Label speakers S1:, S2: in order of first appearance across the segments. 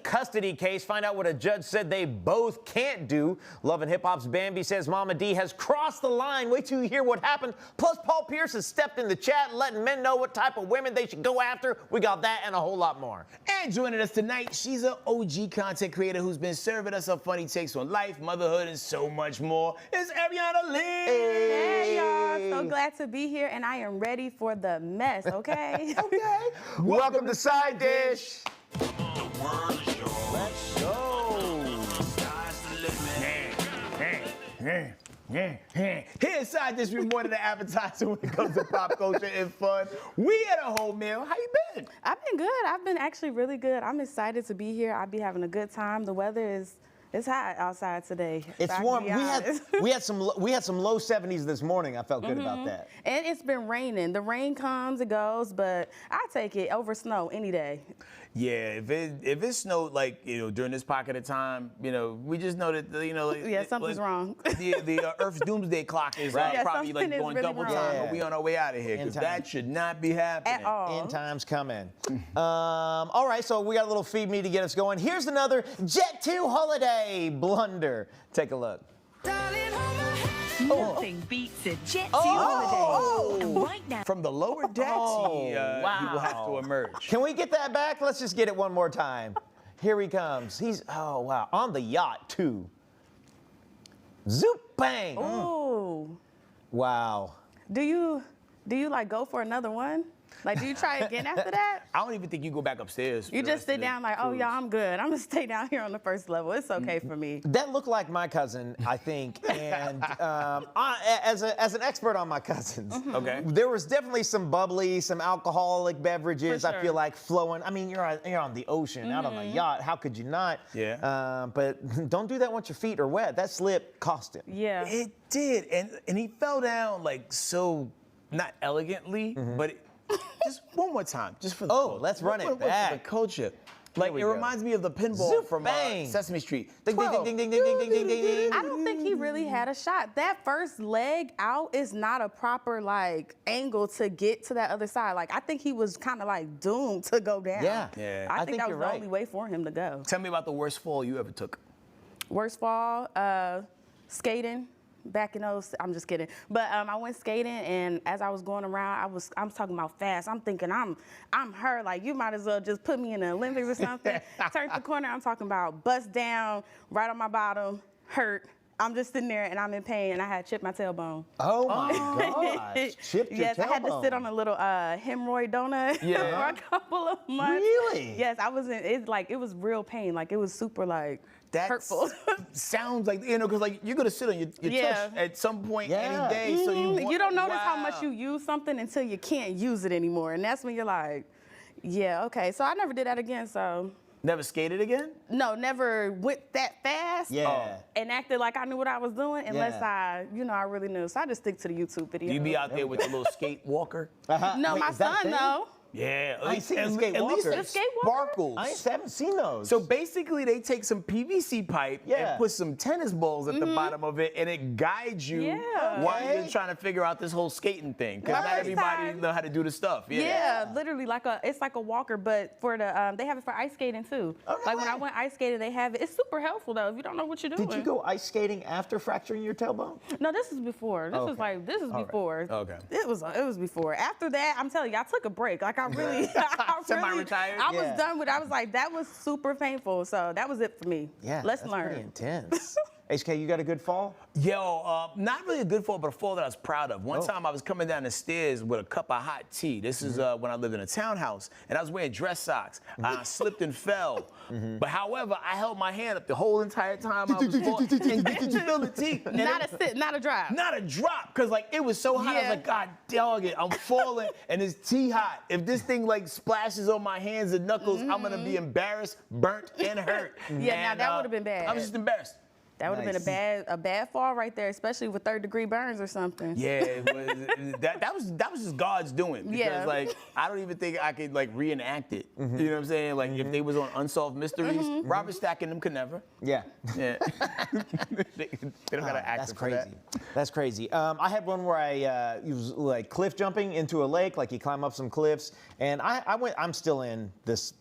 S1: custody case. Find out what a judge said they both can't do. Love and Hip Hop's Bambi says Momma Dee has crossed the line. Wait till you hear what happened. Plus, Paul Pierce has stepped in the chat, letting men know what type of women they should go after. We got that and a whole lot more.
S2: And joining us tonight, she's an OG content creator who's been serving us up funny takes on life, motherhood, and so much more. It's Ariana Lee.
S3: Hey, y'all. So glad to be here, and I am ready for the mess, okay?
S2: Okay.
S1: Welcome to Side Dish.
S2: Let's go. Here inside this we're more than an appetizer when it comes to pop culture and fun. We had a whole meal. How you been?
S3: I've been good. I've been actually really good. I'm excited to be here. I'll be having a good time. The weather is it's hot outside today.
S1: It's warm. We had some low 70s this morning. I felt good about that.
S3: And it's been raining. The rain comes, it goes, but I take it over snow any day.
S2: Yeah, if it snowed like during this pocket of time, we just know that
S3: yeah, something's wrong.
S2: The Earth's doomsday clock is probably like going
S3: really
S2: double
S3: wrong.
S2: time, but we on our way out of here because that should not be happening
S3: At all.
S1: End time's coming. All right, so we got a little feed me to get us going. Here's another Jet 2 holiday blunder. Take a look.
S4: Nothing beats a Jet 2 holiday. And right now,
S2: from the lower decks, he will have to emerge.
S1: Can we get that back? Let's just get it one more time. Here he comes. He's on the yacht too. Zoop bang.
S3: Ooh.
S1: Wow.
S3: Do you like go for another one? Like, do you try again after that?
S2: I don't even think you go back upstairs.
S3: You just sit down like, oh, yeah, I'm good. I'm going to stay down here on the first level. It's okay for me.
S1: That looked like my cousin, I think. And as an expert on my cousins,
S2: okay,
S1: there was definitely some bubbly, some alcoholic beverages,
S3: sure.
S1: I feel like, flowing. I mean, you're on the ocean, out on a yacht. How could you not?
S2: Yeah.
S1: But don't do that once your feet are wet. That slip cost him.
S3: Yeah.
S2: It did. And he fell down like so, not elegantly, but just one more time, just for the culture.
S1: Let's run it back.
S2: For the culture. Like, it reminds me of the pinball
S1: Zoop,
S2: from Sesame Street.
S1: Ding, ding, ding, ding, ding, ding, ding, ding, ding, ding.
S3: I don't think he really had a shot. That first leg out is not a proper, like, angle to get to that other side. Like, I think he was kind of, like, doomed to go down.
S1: Yeah.
S3: I think that was
S1: you're
S3: the
S1: right.
S3: only way for him to go.
S2: Tell me about the worst fall you ever took.
S3: Worst fall, skating. Back in those, I'm just kidding. But I went skating, and as I was going around, I'm talking about fast. I'm thinking I'm her. Like, you might as well just put me in the Olympics or something. Turned the corner, I'm talking about bust down, right on my bottom, hurt. I'm just sitting there and I'm in pain, and I had chipped my tailbone.
S1: Oh my gosh! Chipped your
S3: Yes,
S1: tailbone.
S3: I had to sit on a little hemorrhoid donut for a couple of months.
S1: Really?
S3: Yes, I was in. It was real pain. Like, it was super hurtful.
S2: Sounds like because like you're gonna sit on your tush at some point any day, so you
S3: don't notice how much you use something until you can't use it anymore, and that's when you're like, yeah, okay. So I never did that again. So.
S2: Never skated again?
S3: No, never went that fast.
S1: Yeah.
S3: And acted like I knew what I was doing unless I really knew. So I just stick to the YouTube video.
S2: Do you be out there with the little skate walker?
S3: No, my son though.
S2: Yeah,
S1: I ain't seen the skate
S2: at least
S1: walker.
S2: it
S3: The skate
S2: sparkles.
S1: I haven't seen those.
S2: So basically, they take some PVC pipe and put some tennis balls at the bottom of it, and it guides you while you're trying to figure out this whole skating thing. Because not everybody know how to do the stuff.
S3: Yeah, literally it's like a walker, but for the they have it for ice skating too. Like when I went ice skating, they have it. It's super helpful though if you don't know what you're doing.
S1: Did you go ice skating after fracturing your tailbone?
S3: No, this is before. This is before.
S2: Okay.
S3: It was before. After that, I'm telling you, I took a break. Like I really.
S2: Semi-retired?
S3: I was done with it. I was like, that was super painful. So that was it for me.
S1: Yeah,
S3: Let's
S1: that's
S3: learn.
S1: pretty intense. HK, you got a good fall?
S2: Yo, not really a good fall, but a fall that I was proud of. One time I was coming down the stairs with a cup of hot tea. This is when I lived in a townhouse, and I was wearing dress socks. I slipped and fell. But however, I held my hand up the whole entire time I was falling. And did you feel the tea?
S3: Not a drop.
S2: Not a drop, because like it was so hot. I was like, God dog it, I'm falling, and it's tea hot. If this thing like splashes on my hands and knuckles, I'm gonna be embarrassed, burnt, and hurt.
S3: Now that would have been bad.
S2: I was just embarrassed.
S3: That would have been a bad fall right there, especially with third-degree burns or something.
S2: Yeah, it was, that was just God's doing. Because like I don't even think I could like reenact it. You know what I'm saying? Like if they was on Unsolved Mysteries, Robert Stack and them could never.
S1: Yeah.
S2: Yeah. they don't gotta act.
S1: That's crazy. That's crazy. I had one where I was like cliff jumping into a lake, like you climb up some cliffs, and I'm still in this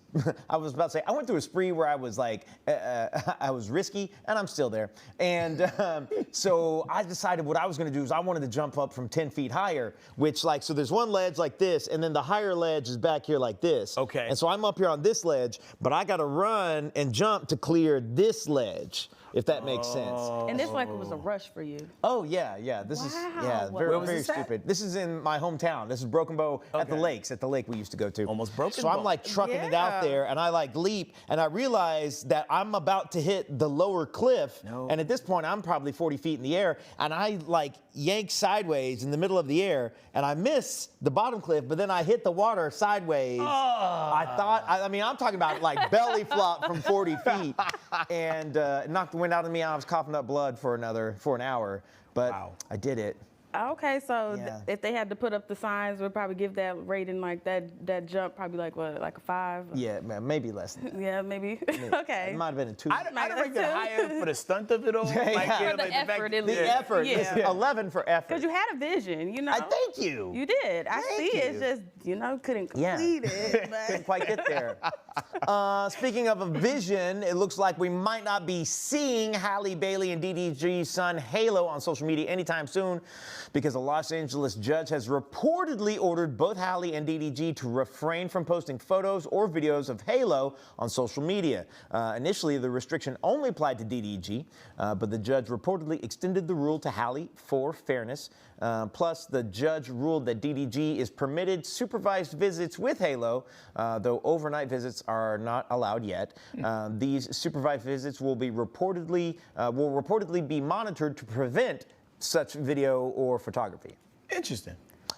S1: I was about to say, I went through a spree where I was like, I was risky, and I'm still there. And so I decided what I was gonna do is I wanted to jump up from 10 feet higher, which like, so there's one ledge like this, and then the higher ledge is back here like this.
S2: Okay.
S1: And so I'm up here on this ledge, but I gotta run and jump to clear this ledge, if that makes sense.
S3: And this like it was a rush for you.
S1: Oh yeah. This is
S3: Wow.
S1: very,
S2: Where was
S1: very
S2: this at?
S1: stupid. This is in my hometown. This is Broken Bow at the lakes, at the lake we used to go to.
S2: Almost Broken
S1: So I'm
S2: Bow.
S1: like trucking it
S3: Yeah.
S1: out there, and I like leap, and I realize that I'm about to hit the lower cliff.
S2: No.
S1: And at this point, I'm probably 40 feet in the air, and I like yank sideways in the middle of the air, and I miss the bottom cliff, but then I hit the water sideways. I mean, I'm talking about like belly flop from 40 feet, and knocked the wind out of me. I was coughing up blood for an hour, but
S2: Wow.
S1: I did it.
S3: Okay, so
S1: Yeah.
S3: if they had to put up the signs, we'd probably give that rating like that jump probably like what, like a 5?
S1: Yeah, man, maybe less than that.
S3: Yeah, maybe. Okay.
S1: It might have been a 2.
S2: I'd rate that higher for the stunt of it all.
S1: Yeah.
S3: For the
S2: fact-
S3: effort, at
S1: The
S3: least.
S1: effort.
S3: Yeah.
S1: It's 11 for effort.
S3: Because you had a vision, you know.
S1: I thank you.
S3: You did. I
S1: Thank
S3: see it.
S1: you.
S3: Just, couldn't
S1: Yeah.
S3: complete it.
S1: Couldn't
S3: But
S1: quite get there. Speaking of a vision, it looks like we might not be seeing Halle Bailey and DDG's son Halo on social media anytime soon, because a Los Angeles judge has reportedly ordered both Halle and DDG to refrain from posting photos or videos of Halo on social media. Initially, the restriction only applied to DDG, but the judge reportedly extended the rule to Halle for fairness. Plus, the judge ruled that DDG is permitted supervised visits with Halo, though overnight visits are not allowed yet. These supervised visits will reportedly be monitored to prevent such video or photography.
S2: Interesting.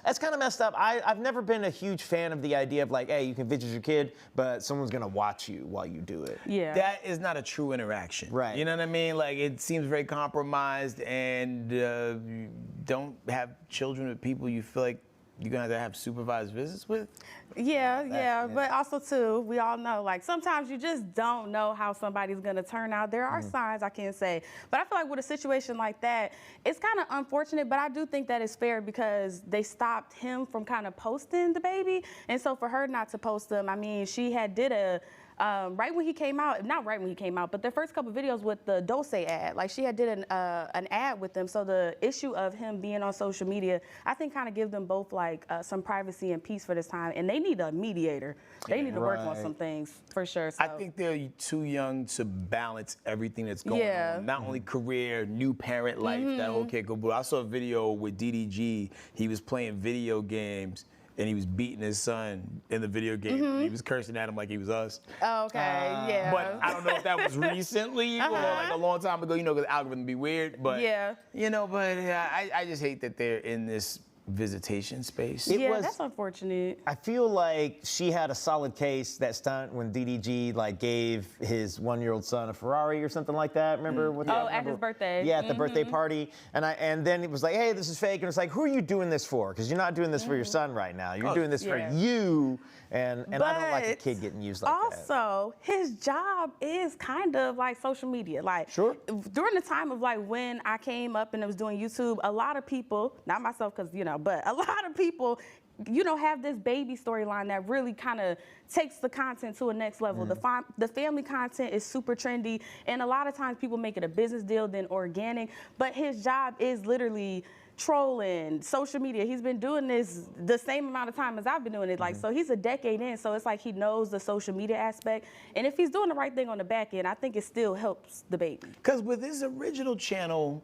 S1: That's kind of messed up. I've never been a huge fan of the idea of like, hey, you can visit your kid, but someone's gonna watch you while you do it.
S3: yeah.
S2: That is not a true interaction.
S1: Right.
S2: You know what I mean? Like, it seems very compromised, and you don't have children with people you feel like you're gonna have to have supervised visits with.
S3: Yeah, but also too, we all know, like sometimes you just don't know how somebody's gonna turn out. There are signs, I can't say, but I feel like with a situation like that, it's kind of unfortunate, but I do think that it's fair because they stopped him from kind of posting the baby, and so for her not to post them, I mean, she had did a right when he came out, not right when he came out, but the first couple videos with the Dulce ad, like she had did an ad with them. So the issue of him being on social media, I think kind of give them both like some privacy and peace for this time. And they need a mediator. They need to work on
S1: Right.
S3: some things for sure. So.
S2: I think they're too young to balance everything that's going
S3: Yeah.
S2: on. Not only career, new parent life, that whole kick. But I saw a video with DDG. He was playing video games, and he was beating his son in the video game. And he was cursing at him like he was us.
S3: Oh, okay, yeah.
S2: But I don't know if that was recently or like a long time ago, because the algorithm be weird. But,
S3: Yeah.
S2: I just hate that they're in this visitation space.
S1: It
S3: yeah,
S1: was-
S3: that's unfortunate.
S1: I feel like she had a solid case, that stunt when DDG like gave his 1-year-old son a Ferrari or something like that. Remember what?
S3: Oh, at his birthday.
S1: Yeah, at the birthday party, and then it was like, hey, this is fake, and it's like, who are you doing this for? Because you're not doing this for your son right now. You're doing this for
S3: Yeah.
S1: you, and I don't like a
S3: But
S1: kid getting used like that.
S3: Also, his job is kind of like social media. Like
S1: Sure.
S3: during the time of like when I came up and I was doing YouTube, a lot of people, not myself, because but a lot of people, have this baby storyline that really kind of takes the content to a next level. The family content is super trendy, and a lot of times people make it a business deal than organic. But his job is literally trolling, social media. He's been doing this the same amount of time as I've been doing it. Like, so he's a decade in, so it's like he knows the social media aspect. And if he's doing the right thing on the back end, I think it still helps the baby.
S2: Because with his original channel,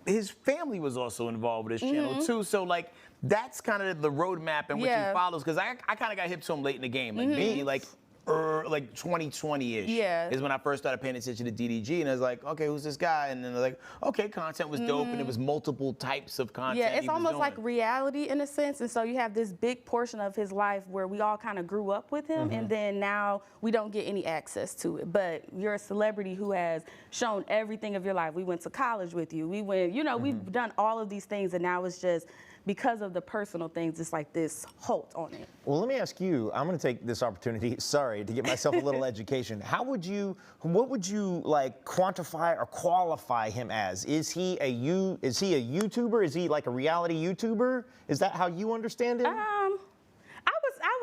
S2: his family was also involved with his channel too. So like, that's kind of the roadmap in which
S3: Yeah.
S2: he follows. Because I kind of got hip to him late in the game, like maybe like 2020-ish
S3: Yeah.
S2: is when I first started paying attention to DDG, and I was like, okay, who's this guy? And then I was like, okay, content was dope, and it was multiple types of content.
S3: Yeah,
S2: he
S3: it's
S2: was
S3: almost
S2: doing.
S3: like reality in a sense. And so you have this big portion of his life where we all kind of grew up with him, and then now we don't get any access to it. But you're a celebrity who has shown everything of your life. We went to college with you. We went, we've done all of these things, and now it's just because of the personal things, it's like this halt on it.
S1: Well, let me ask you, I'm going to take this opportunity, sorry, to get myself a little education. What would you like quantify or qualify him as? Is he a YouTuber? Is he like a reality YouTuber? Is that how you understand him?
S3: I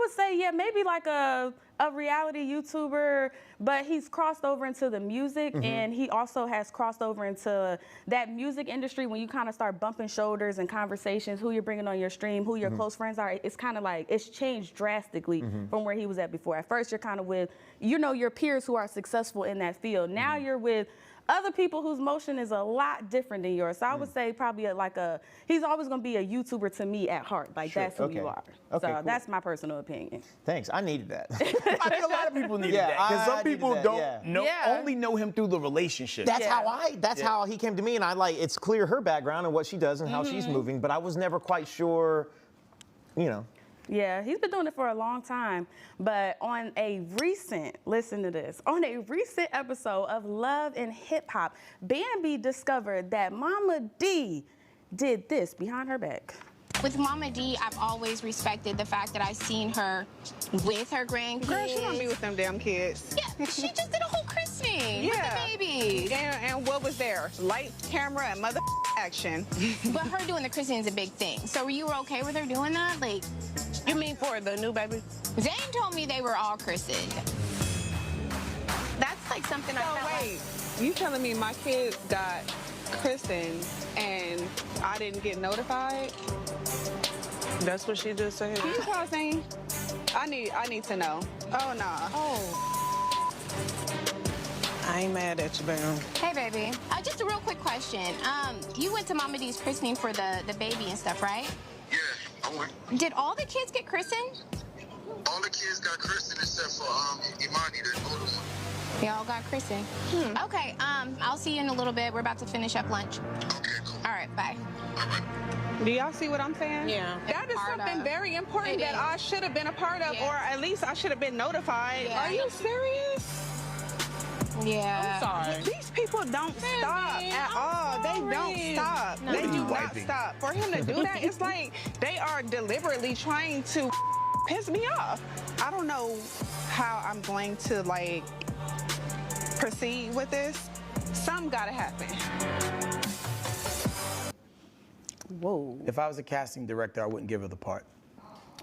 S3: would say, yeah, maybe like a reality YouTuber, but he's crossed over into the music, and he also has crossed over into that music industry. When you kind of start bumping shoulders and conversations, who you're bringing on your stream, who your close friends are, it's kind of like it's changed drastically from where he was at before. At first, you're kind of with, you know, your peers who are successful in that field. Now you're with other people whose motion is a lot different than yours. So I would say probably he's always going to be a YouTuber to me at heart. Like, that's who you are.
S1: Okay,
S3: so
S1: cool.
S3: That's my personal opinion.
S1: Thanks. I needed that.
S2: I think a lot of people needed that because some people only know him through the relationship.
S1: That's how he came to me, and it's clear her background and what she does and how she's moving, but I was never quite sure, you know.
S3: Yeah, he's been doing it for a long time. But on a recent, listen to this, on a recent episode of Love and Hip Hop, Bambi discovered that Momma Dee did this behind her back.
S5: With Momma Dee, I've always respected the fact that I've seen her with her grandkids.
S6: Girl, she don't be with them damn kids.
S5: Yeah, she just did a whole christening with the babies.
S6: And what was there? Lights, camera, and mother action.
S5: But her doing the christening is a big thing. So were you okay with her doing that? Like,
S6: You mean for the new baby?
S5: Zane told me they were all christened. That's like something I felt
S6: Wait, you telling me my kids got christened and I didn't get notified?
S7: That's what she just said.
S6: Can you pause, Zane? I need to know. Oh, nah.
S7: Oh. I ain't mad at you, baby.
S5: Hey, baby. Just a real quick question. You went to Momma Dee's christening for the baby and stuff, right?
S8: Yeah, I went.
S5: Did all the kids get christened?
S8: All the kids got christened except for Imani, the older one.
S5: They all got christened. Okay, I'll see you in a little bit. We're about to finish up lunch.
S8: Okay, cool.
S5: All right, bye.
S8: All right.
S6: Do y'all see what I'm saying?
S7: Yeah.
S6: That is
S5: Part
S6: something
S5: of.
S6: very important
S5: It
S6: that
S5: is.
S6: I should have been a part of,
S5: Yeah.
S6: or at least I should have been notified.
S5: Yeah.
S6: Are you serious?
S5: Yeah.
S7: Sorry.
S6: These people don't stop at all. They don't stop.
S5: No.
S6: They do not
S2: Wiping.
S6: stop. For him to do that, it's like they are deliberately trying to piss me off. I don't know how I'm going to like proceed with this. Something gotta happen.
S3: Whoa.
S2: If I was a casting director, I wouldn't give her the part.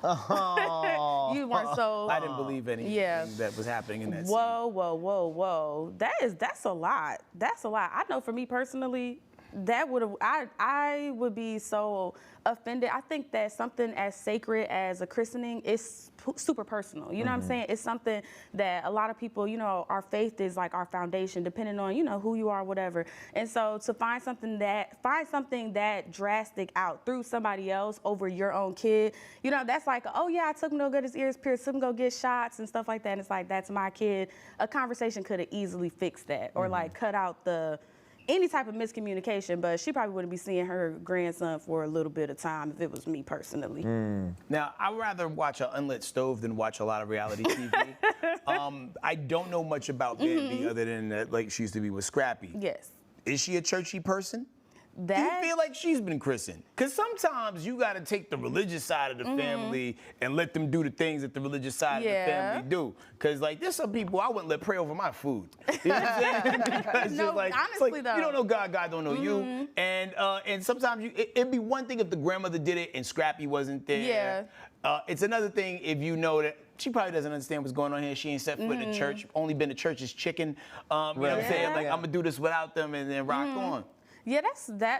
S3: You weren't so.
S2: I didn't believe anything that was happening in that scene.
S3: Whoa. That's a lot. That's a lot. I know for me personally, that would have, I would be so offended. I think that something as sacred as a christening is super personal. You know what I'm saying? It's something that a lot of people, you know, our faith is like our foundation, depending on, you know, who you are, whatever. And so to find something that drastic out through somebody else over your own kid, you know, that's like, oh yeah, I took him to go get his ears pierced, took him to go get shots and stuff like that. And it's like, that's my kid. A conversation could have easily fixed that, or like cut out any type of miscommunication, but she probably wouldn't be seeing her grandson for a little bit of time if it was me personally.
S2: Now, I'd rather watch an unlit stove than watch a lot of reality TV. I don't know much about Bambi other than that, like she used to be with Scrappy.
S3: Yes.
S2: Is she a churchy person? Do
S3: That,
S2: you feel like she's been christened? Because sometimes you got to take the religious side of the family and let them do the things that the religious side of the family do. Because, like, there's some people I wouldn't let pray over my food. You know what I'm saying? Because
S3: No,
S2: just like, it's
S3: honestly,
S2: like,
S3: though.
S2: you don't know God, God don't know you. And sometimes it'd be one thing if the grandmother did it and Scrappy wasn't there.
S3: Yeah.
S2: It's another thing if you know that she probably doesn't understand what's going on here. She ain't set foot in the church, only been to church as chicken. You know what I'm saying? Like, I'm going to do this without them and then rock on.
S3: yeah,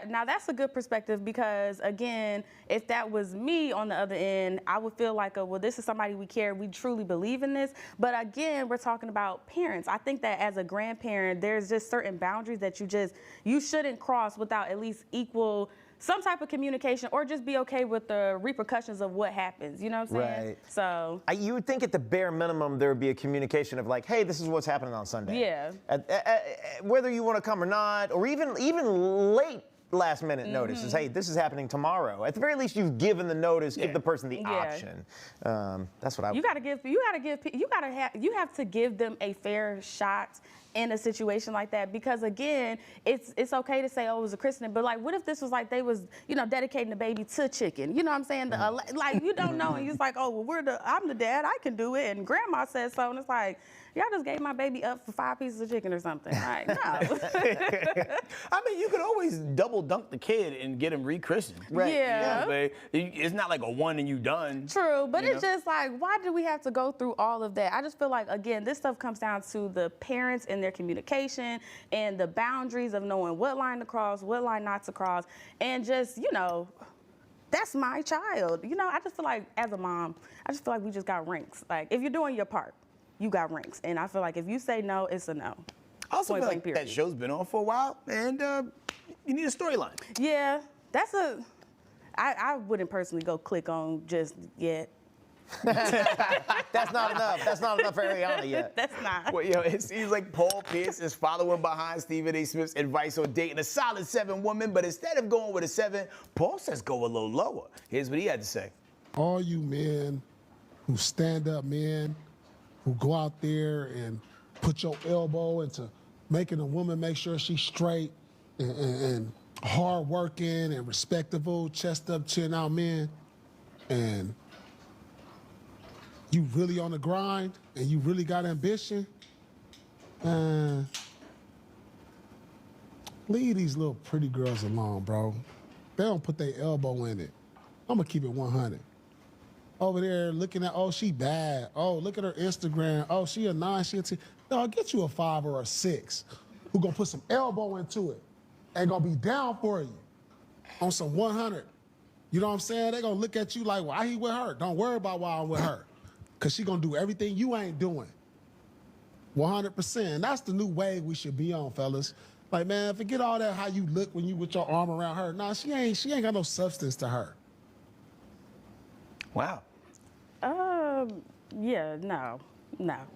S3: now that's a good perspective, because again, if that was me on the other end, I would feel like, well, this is somebody we care, we truly believe in this. But again, we're talking about parents. I think that as a grandparent, there's just certain boundaries that you shouldn't cross without at least equal some type of communication, or just be okay with the repercussions of what happens. You know what I'm saying?
S1: Right.
S3: So
S1: You would think at the bare minimum there would be a communication of like, hey, this is what's happening on Sunday.
S3: Yeah.
S1: Whether you want to come or not, or even late last minute notice is, hey, this is happening tomorrow. At the very least, you've given the notice, give the person the option. That's what I would.
S3: You have to give them a fair shot in a situation like that, because again, it's okay to say, oh, it was a christening, but like, what if this was like they was, you know, dedicating the baby to chicken? You know what I'm saying? Like, you don't know, and you're like, oh, well, I'm the dad, I can do it, and grandma says so, and it's like, y'all just gave my baby up for 5 pieces of chicken or something. Like, no.
S2: I mean, you could always double dunk the kid and get him rechristened.
S3: Right. Yeah.
S2: But it's not like a one and you done.
S3: True, but it's just like, why do we have to go through all of that? I just feel like, again, this stuff comes down to the parents and their communication and the boundaries of knowing what line to cross, what line not to cross, and just, you know, that's my child. You know, I just feel like as a mom, I just feel like we just got ranks. Like, if you're doing your part, you got ranks. And I feel like if you say no, it's a no.
S2: I also feel like that show's been on for a while, and you need a storyline.
S3: Yeah, I wouldn't personally go click on just yet.
S1: That's not enough. That's not enough for Ariana yet.
S3: That's not.
S2: Well, yo, it seems like Paul Pierce is following behind Stephen A. Smith's advice on dating a solid 7 woman, but instead of going with a 7, Paul says go a little lower. Here's what he had to say.
S9: All you men who stand up men, who go out there and put your elbow into making a woman make sure she's straight and hard working and respectable, chest up, chin out men, and you really on the grind and you really got ambition, leave these little pretty girls alone, bro. They don't put their elbow in it. I'm gonna keep it 100. Over there looking at, oh, she bad. Oh, look at her Instagram. Oh, she a 9, she a 10. No, get you a 5 or a 6 who gonna put some elbow into it and gonna be down for you on some 100. You know what I'm saying? They gonna look at you like, why he with her? Don't worry about why I'm with her. Cause she gonna do everything you ain't doing. 100%. And that's the new wave we should be on, fellas. Like, man, forget all that how you look when you with your arm around her. Nah, she ain't got no substance to her.
S2: Wow.
S3: Yeah, no,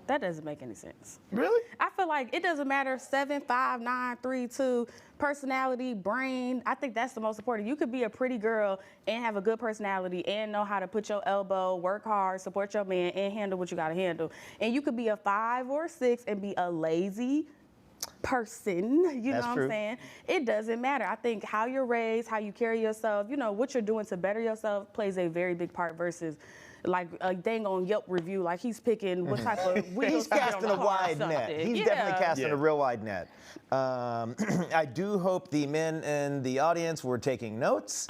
S3: that doesn't make any sense.
S2: Really?
S3: I feel like it doesn't matter 7, 5, 9, 3, 2, personality, brain. I think that's the most important. You could be a pretty girl and have a good personality and know how to put your elbow, work hard, support your man, and handle what you gotta handle. And you could be a 5 or a 6 and be a lazy person, you know what I'm saying? It doesn't matter. I think how you're raised, how you carry yourself, you know, what you're doing to better yourself plays a very big part versus like a dang on Yelp review, like he's picking what type of wheels.
S1: He's casting a wide net. He's definitely casting a real wide net. I do hope the men in the audience were taking notes.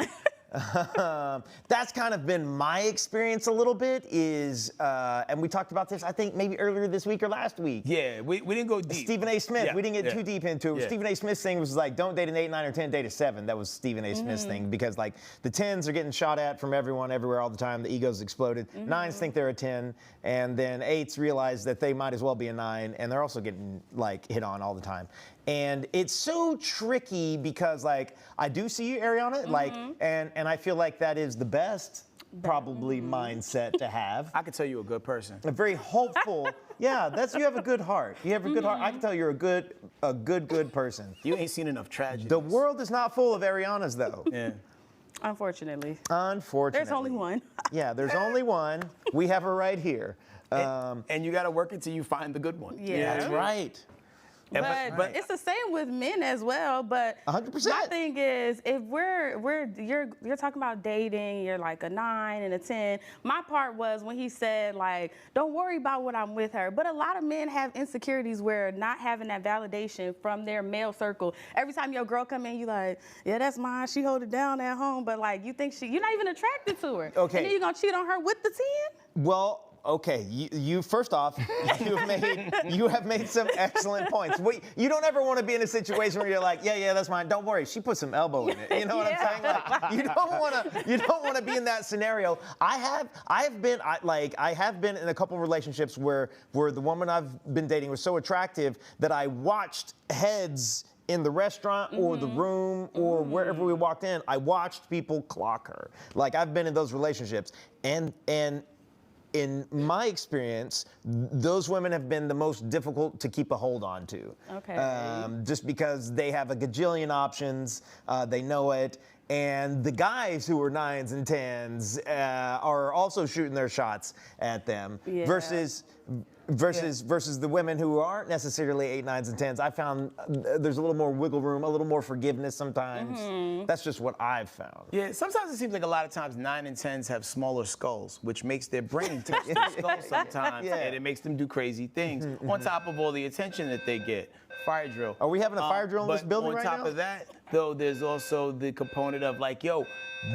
S1: That's kind of been my experience a little bit is, and we talked about this, I think maybe earlier this week or last week.
S2: Yeah, we didn't go deep.
S1: Stephen A. Smith, we didn't get too deep into it.
S2: Yeah.
S1: Stephen A. Smith's thing was like, don't date an 8, 9, or 10, date a 7. That was Stephen A. Smith's thing because like the 10s are getting shot at from everyone, everywhere, all the time. The ego's exploded. 9s think they're a 10, and then 8s realize that they might as well be a 9, and they're also getting like hit on all the time. And it's so tricky because like I do see you, Ariana, like, and I feel like that is the best probably mindset to have.
S2: I could tell you a good person.
S1: A very hopeful. Yeah, you have a good heart. You have a good heart. I can tell you're a good person.
S2: You ain't seen enough tragedy.
S1: The world is not full of Arianas though.
S2: Yeah.
S3: Unfortunately.
S1: Unfortunately.
S3: There's only one.
S1: Yeah, there's only one. We have her right here.
S2: And you got to work until you find the good one.
S3: Yeah.
S1: That's right.
S3: But it's the same with men as well. But
S1: 100%.
S3: my thing is, if you're talking about dating, you're like a 9 and a 10. My part was when he said like, don't worry about what I'm with her. But a lot of men have insecurities where not having that validation from their male circle. Every time your girl come in, you like, yeah, that's mine. She hold it down at home. But like, you think you're not even attracted to her.
S1: Okay.
S3: And then you're gonna cheat on her with the 10?
S1: Well. Okay, you first off, you have made some excellent points. You don't ever want to be in a situation where you're like, yeah, that's mine. Don't worry, she put some elbow in it. You know what I'm saying? Like, you don't want to be in that scenario. I have been in a couple relationships where the woman I've been dating was so attractive that I watched heads in the restaurant or the room or wherever we walked in. I watched people clock her. Like I've been in those relationships and in my experience, those women have been the most difficult to keep a hold on to.
S3: Okay.
S1: Just because they have a gajillion options, they know it, and the guys who are 9s and 10s are also shooting their shots at them versus the women who aren't necessarily 8, 9s, and 10s. I found there's a little more wiggle room, a little more forgiveness sometimes. That's just what I've found.
S2: Yeah, sometimes it seems like a lot of times 9 and 10s have smaller skulls, which makes their brain touch their skull sometimes, and it makes them do crazy things. On top of all the attention that they get. Fire drill.
S1: Are we having a fire drill in this building right now?
S2: On top of that, though, there's also the component of like, yo,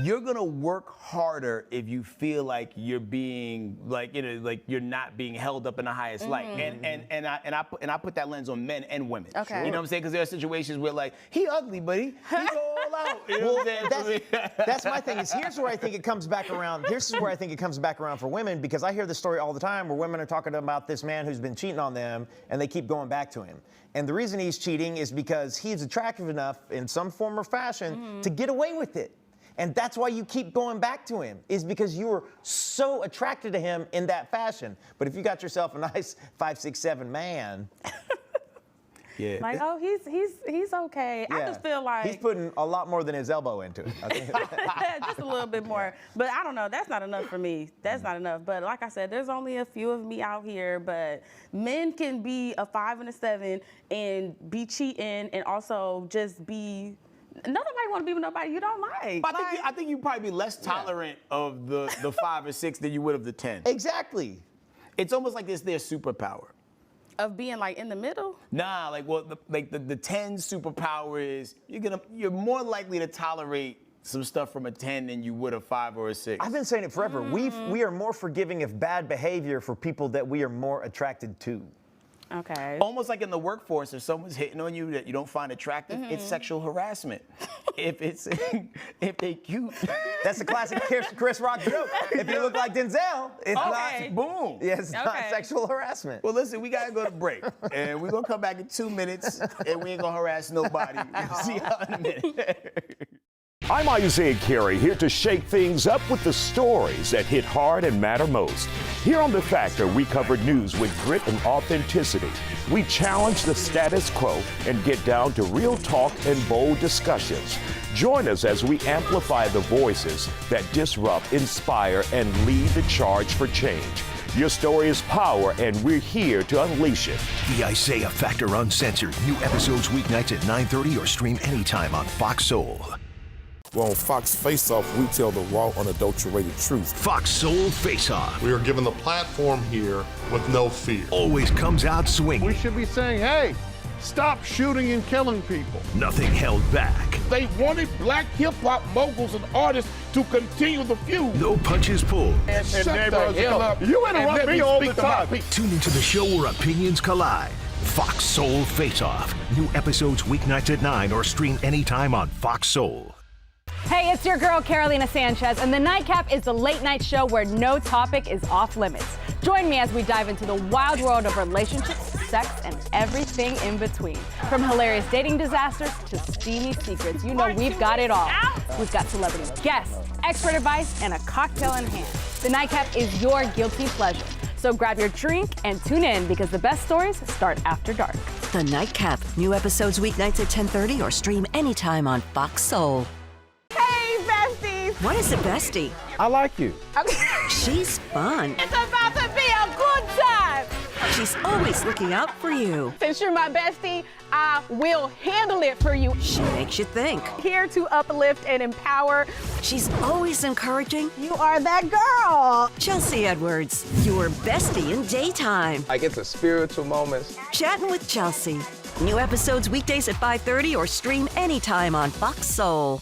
S2: you're gonna work harder if you feel like you're being like, you know, like you're not being held up in the highest light. And I put that lens on men and women.
S3: Okay.
S2: You know what I'm saying? Because there are situations where like he ugly, but he's all out. You know what I'm saying?
S1: That's my thing. Is here's where I think it comes back around. Here's where I think it comes back around for women, because I hear this story all the time where women are talking about this man who's been cheating on them, and they keep going back to him. And the reason he's cheating is because he's attractive enough in some form or fashion to get away with it. And that's why you keep going back to him, is because you were so attracted to him in that fashion. But if you got yourself a nice 5, 6, 7 man.
S3: Like, oh, he's okay. I just feel like
S1: he's putting a lot more than his elbow into it. I think.
S3: Just a little bit more. But I don't know. That's not enough for me. That's not enough. But like I said, there's only a few of me out here. But men can be a 5 and a 7 and be cheating and also just be. Nobody want to be with nobody you don't like.
S2: But I think you'd probably be less tolerant of the 5 or 6 than you would of the 10.
S1: Exactly.
S2: It's almost like it's their superpower.
S3: Of being like in the middle?
S2: Nah, like the 10 superpower is you're more likely to tolerate some stuff from a 10 than you would a 5 or a 6.
S1: I've been saying it forever. We are more forgiving of bad behavior for people that we are more attracted to.
S3: Okay.
S2: Almost like in the workforce, if someone's hitting on you that you don't find attractive, it's sexual harassment. if they cute.
S1: That's the classic Chris Rock joke. If you look like Denzel, it's not.
S2: Boom.
S1: Yeah, it's not sexual harassment.
S2: Well, listen, we gotta go to break, and we're gonna come back in 2 minutes, and we ain't gonna harass nobody. We'll see y'all in a minute.
S10: I'm Isaiah Carey, here to shake things up with the stories that hit hard and matter most. Here on The Factor, we cover news with grit and authenticity. We challenge the status quo and get down to real talk and bold discussions. Join us as we amplify the voices that disrupt, inspire, and lead the charge for change. Your story is power, and we're here to unleash it.
S11: The Isaiah Factor Uncensored. New episodes weeknights at 9:30 or stream anytime on Fox Soul.
S12: Well, on Fox Face Off, we tell the raw, unadulterated truth.
S11: Fox Soul Face Off.
S13: We are given the platform here with no fear.
S11: Always comes out swinging.
S14: We should be saying, hey, stop shooting and killing people.
S11: Nothing held back.
S14: They wanted black hip-hop moguls and artists to continue the feud.
S11: No punches pulled.
S14: And shut the hell up. You interrupt me all the time.
S11: Tune into the show where opinions collide. Fox Soul Face Off. New episodes weeknights at 9 or stream anytime on Fox Soul.
S15: Hey, it's your girl, Carolina Sanchez, and The Nightcap is the late-night show where no topic is off limits. Join me as we dive into the wild world of relationships, sex, and everything in between. From hilarious dating disasters to steamy secrets, you know we've got it all. We've got celebrity guests, expert advice, and a cocktail in hand. The Nightcap is your guilty pleasure. So grab your drink and tune in, because the best stories start after dark.
S16: The Nightcap. New episodes weeknights at 10:30 or stream anytime on Fox Soul.
S15: Hey, besties!
S16: What is a bestie?
S14: I like you.
S16: She's fun.
S15: It's about to be a good time!
S16: She's always looking out for you.
S15: Since you're my bestie, I will handle it for you.
S16: She makes you think.
S15: Here to uplift and empower.
S16: She's always encouraging.
S15: You are that girl.
S16: Chelsea Edwards, your bestie in daytime.
S17: I get the spiritual moments.
S16: Chatting with Chelsea. New episodes weekdays at 5:30 or stream anytime on Fox Soul.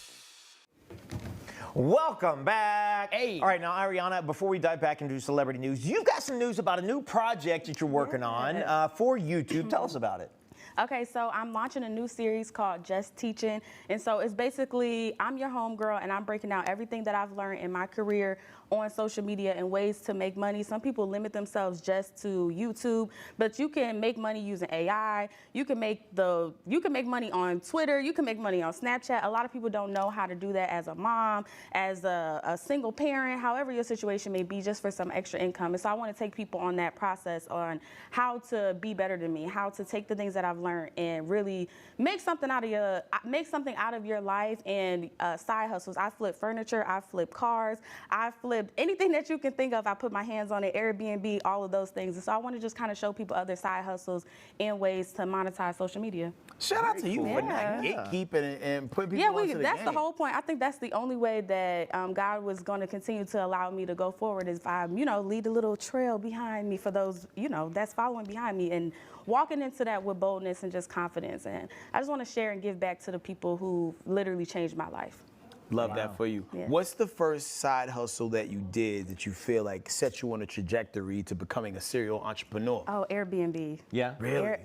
S1: Welcome back. Hey. All right, now, Ariana, before we dive back into celebrity news, you've got some news about a new project that you're working on for YouTube. Tell us about it.
S3: Okay, so I'm launching a new series called Just Teaching. And so it's basically, I'm your homegirl, and I'm breaking down everything that I've learned in my career on social media and ways to make money. Some people limit themselves just to YouTube, but you can make money using AI. You can make money on Twitter. You can make money on Snapchat. A lot of people don't know how to do that as a mom, as a single parent, however your situation may be, just for some extra income. And so I want to take people on that process on how to be better than me, how to take the things that I've I've learned and really make something out of your life and side hustles. I flip furniture, I flip cars, I flipped anything that you can think of. I put my hands on it, Airbnb, all of those things. And so I want to just kind of show people other side hustles and ways to monetize social media.
S2: Shout out to you for not gatekeeping and putting people onto the
S3: that's
S2: game.
S3: the whole point. I think that's the only way that God was going to continue to allow me to go forward is if I, lead a little trail behind me for those, that's following behind me and walking into that with boldness and just confidence. And I just want to share and give back to the people who literally changed my life.
S2: Love that for you.
S3: Yeah.
S2: What's the first side hustle that you did that you feel like set you on a trajectory to becoming a serial entrepreneur?
S3: Oh, Airbnb.
S2: Yeah. Really?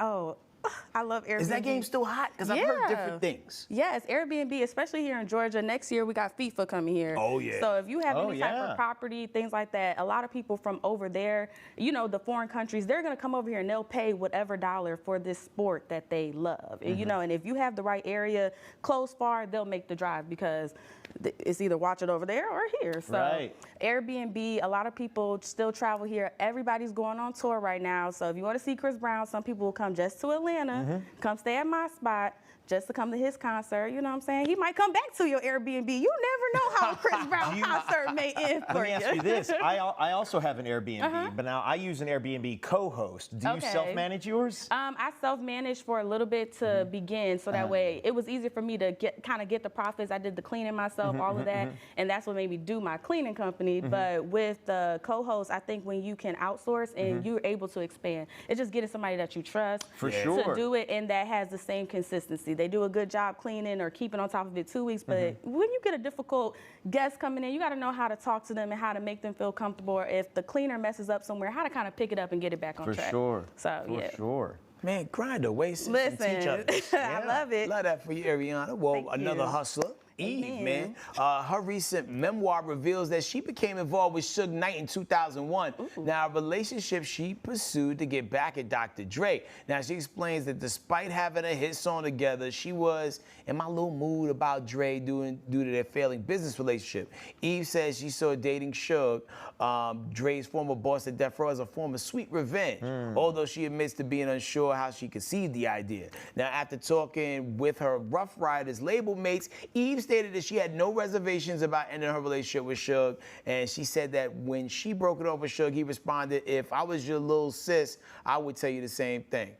S3: I love Airbnb.
S2: Is that game still hot? Because I've heard different things.
S3: Yes, Airbnb, especially here in Georgia. Next year, we got FIFA coming here.
S2: Oh, yeah.
S3: So if you have any type of property, things like that, a lot of people from over there, the foreign countries, they're going to come over here and they'll pay whatever dollar for this sport that they love. And, and if you have the right area close far, they'll make the drive because it's either watch it over there or here. So Airbnb, a lot of people still travel here. Everybody's going on tour right now. So if you want to see Chris Brown, some people will come just to Atlanta, come stay at my spot just to come to his concert. You know what I'm saying? He might come back to your Airbnb. You never know how a Chris Brown concert may end for you.
S1: Let me ask you this. I also have an Airbnb, but now I use an Airbnb co-host. Do you self-manage yours?
S3: I self-managed for a little bit to begin, so that way it was easier for me to get the profits. I did the cleaning myself, all of that, and that's what made me do my cleaning company. But with the co-host, I think when you can outsource and you're able to expand, it's just getting somebody that you trust to do it and that has the same consistency. They do a good job cleaning or keeping on top of it 2 weeks, but when you get a difficult guest coming in, you got to know how to talk to them and how to make them feel comfortable. Or if the cleaner messes up somewhere, how to kind of pick it up and get it back on track.
S1: For
S3: So
S1: sure.
S2: Man, grind away, sis, and
S3: Listen,
S2: teach others.
S3: I love it.
S2: Love that for you, Ariana. Well,
S3: Thank
S2: another
S3: you.
S2: hustler. Eve,
S3: Amen.
S2: man. Her recent memoir reveals that she became involved with Suge Knight in 2001. Now, a relationship she pursued to get back at Dr. Dre. Now, she explains that despite having a hit song together, she was in my little mood about Dre due to their failing business relationship. Eve says she saw dating Suge, Dre's former boss at Death Row, as a form of sweet revenge, although she admits to being unsure how she conceived the idea. Now, after talking with her Rough Riders label mates, Eve stated that she had no reservations about ending her relationship with Suge, and she said that when she broke it off with Suge, he responded, "If I was your little sis, I would tell you the same thing."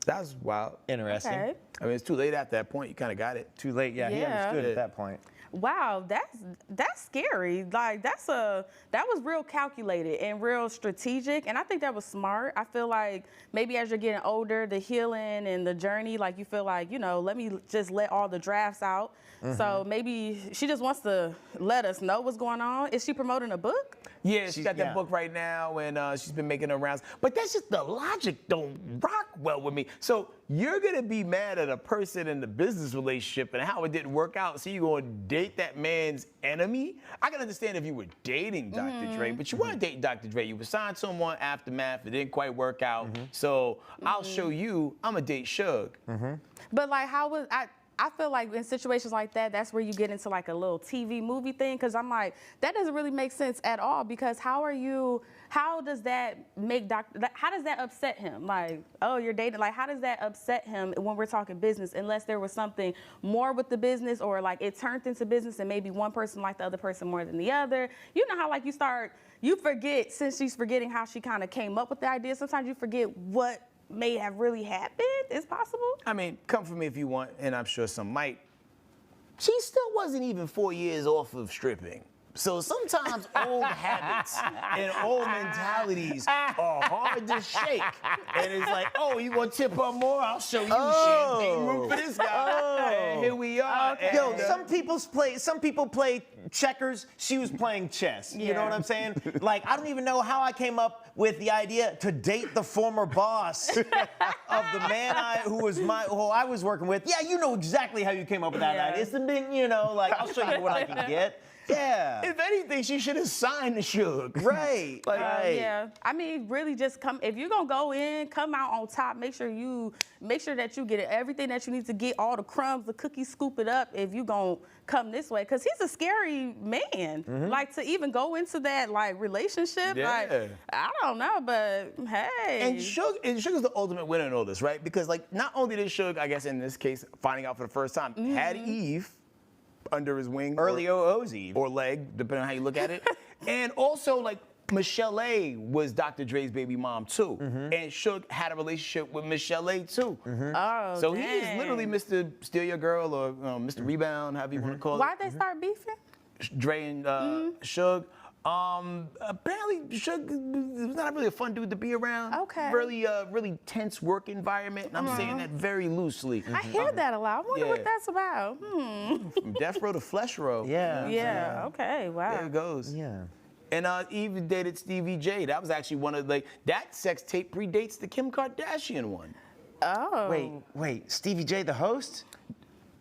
S2: That's wild.
S1: Interesting.
S3: Okay.
S2: I mean, it's too late at that point. You kind of got it.
S1: Too late, he understood at that point.
S3: Wow, that's scary. Like that was real calculated and real strategic, and I think that was smart. I feel like maybe as you're getting older, the healing and the journey, like you feel like, let me just let all the drafts out. So maybe she just wants to let us know what's going on. Is she promoting a book?
S2: Yeah, she's got that book right now, and she's been making her rounds. But that's just the logic don't rock well with me. So you're gonna be mad at a person in the business relationship and how it didn't work out, so you're gonna date that man's enemy? I can understand if you were dating Dr. Dre, but you weren't dating Dr. Dre. You were signed to him on Aftermath. It didn't quite work out. So I'll show you, I'm gonna date Suge.
S3: But like, I feel like in situations like that, that's where you get into like a little TV movie thing. Cause I'm like, that doesn't really make sense at all because how does that upset him? Like, oh, you're dating, like, how does that upset him when we're talking business unless there was something more with the business or like it turned into business and maybe one person liked the other person more than the other. You know how like you forget, since she's forgetting how she kind of came up with the idea, sometimes you forget what may have really happened. It's possible.
S2: I mean, come for me if you want, and I'm sure some might. She still wasn't even 4 years off of stripping. So sometimes old habits and old mentalities are hard to shake. And it's like, oh, you gonna tip her more? I'll show you champagne room for this guy. And here we are.
S3: Okay.
S1: Yo, some people play checkers. She was playing chess. You know what I'm saying? Like, I don't even know how I came up with the idea to date the former boss of the man who I was working with. Yeah, you know exactly how you came up with that idea. It's the big, like, I'll show you what I can get. Yeah.
S2: If anything, she should have signed the Suge.
S1: Right.
S2: Like,
S3: Yeah, I mean, really, just come. If you're gonna go in, come out on top. Make sure that you get everything that you need to get, all the crumbs, the cookies, scoop it up. If you gonna come this way, because he's a scary man. Like to even go into that like relationship. Like I don't know, but hey.
S2: And Suge is the ultimate winner in all this, right? Because like not only did Suge, I guess in this case, finding out for the first time, had Eve under his wing.
S1: Early OO's Eve.
S2: Or leg, depending on how you look at it. And also like Michelle A was Dr. Dre's baby mom too. And Suge had a relationship with Michelle A too.
S3: Oh,
S2: so
S3: dang.
S2: he is literally Mr. Steal Your Girl or Mr. Rebound, however you want to call it.
S3: Why'd they start beefing?
S2: Dre and Suge. Apparently Suge was not really a fun dude to be around.
S3: Okay.
S2: Really tense work environment, and I'm saying that very loosely.
S3: I hear that a lot. I wonder what that's about.
S2: From Death Row to Flesh Row.
S3: Yeah. Okay. Wow.
S2: There it goes.
S1: Yeah.
S2: And Eve dated Stevie J. That was actually one of that sex tape predates the Kim Kardashian one.
S3: Oh.
S1: Wait. Stevie J, the host?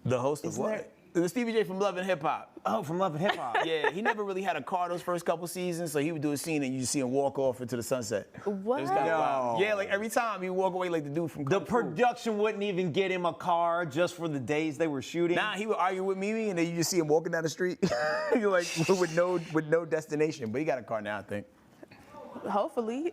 S2: The host of what? The Stevie J from Love and Hip Hop.
S1: Oh, from Love and Hip Hop.
S2: Yeah, he never really had a car those first couple seasons, so he would do a scene and you just see him walk off into the sunset.
S3: What?
S2: It was kinda wild. Yeah, like every time he walk away like the dude from Kung
S1: The
S2: Fu.
S1: production wouldn't even get him a car just for the days they were shooting.
S2: Nah, he would argue with Mimi, and then you just see him walking down the street, You're like with no destination. But he got a car now, I think.
S3: Hopefully.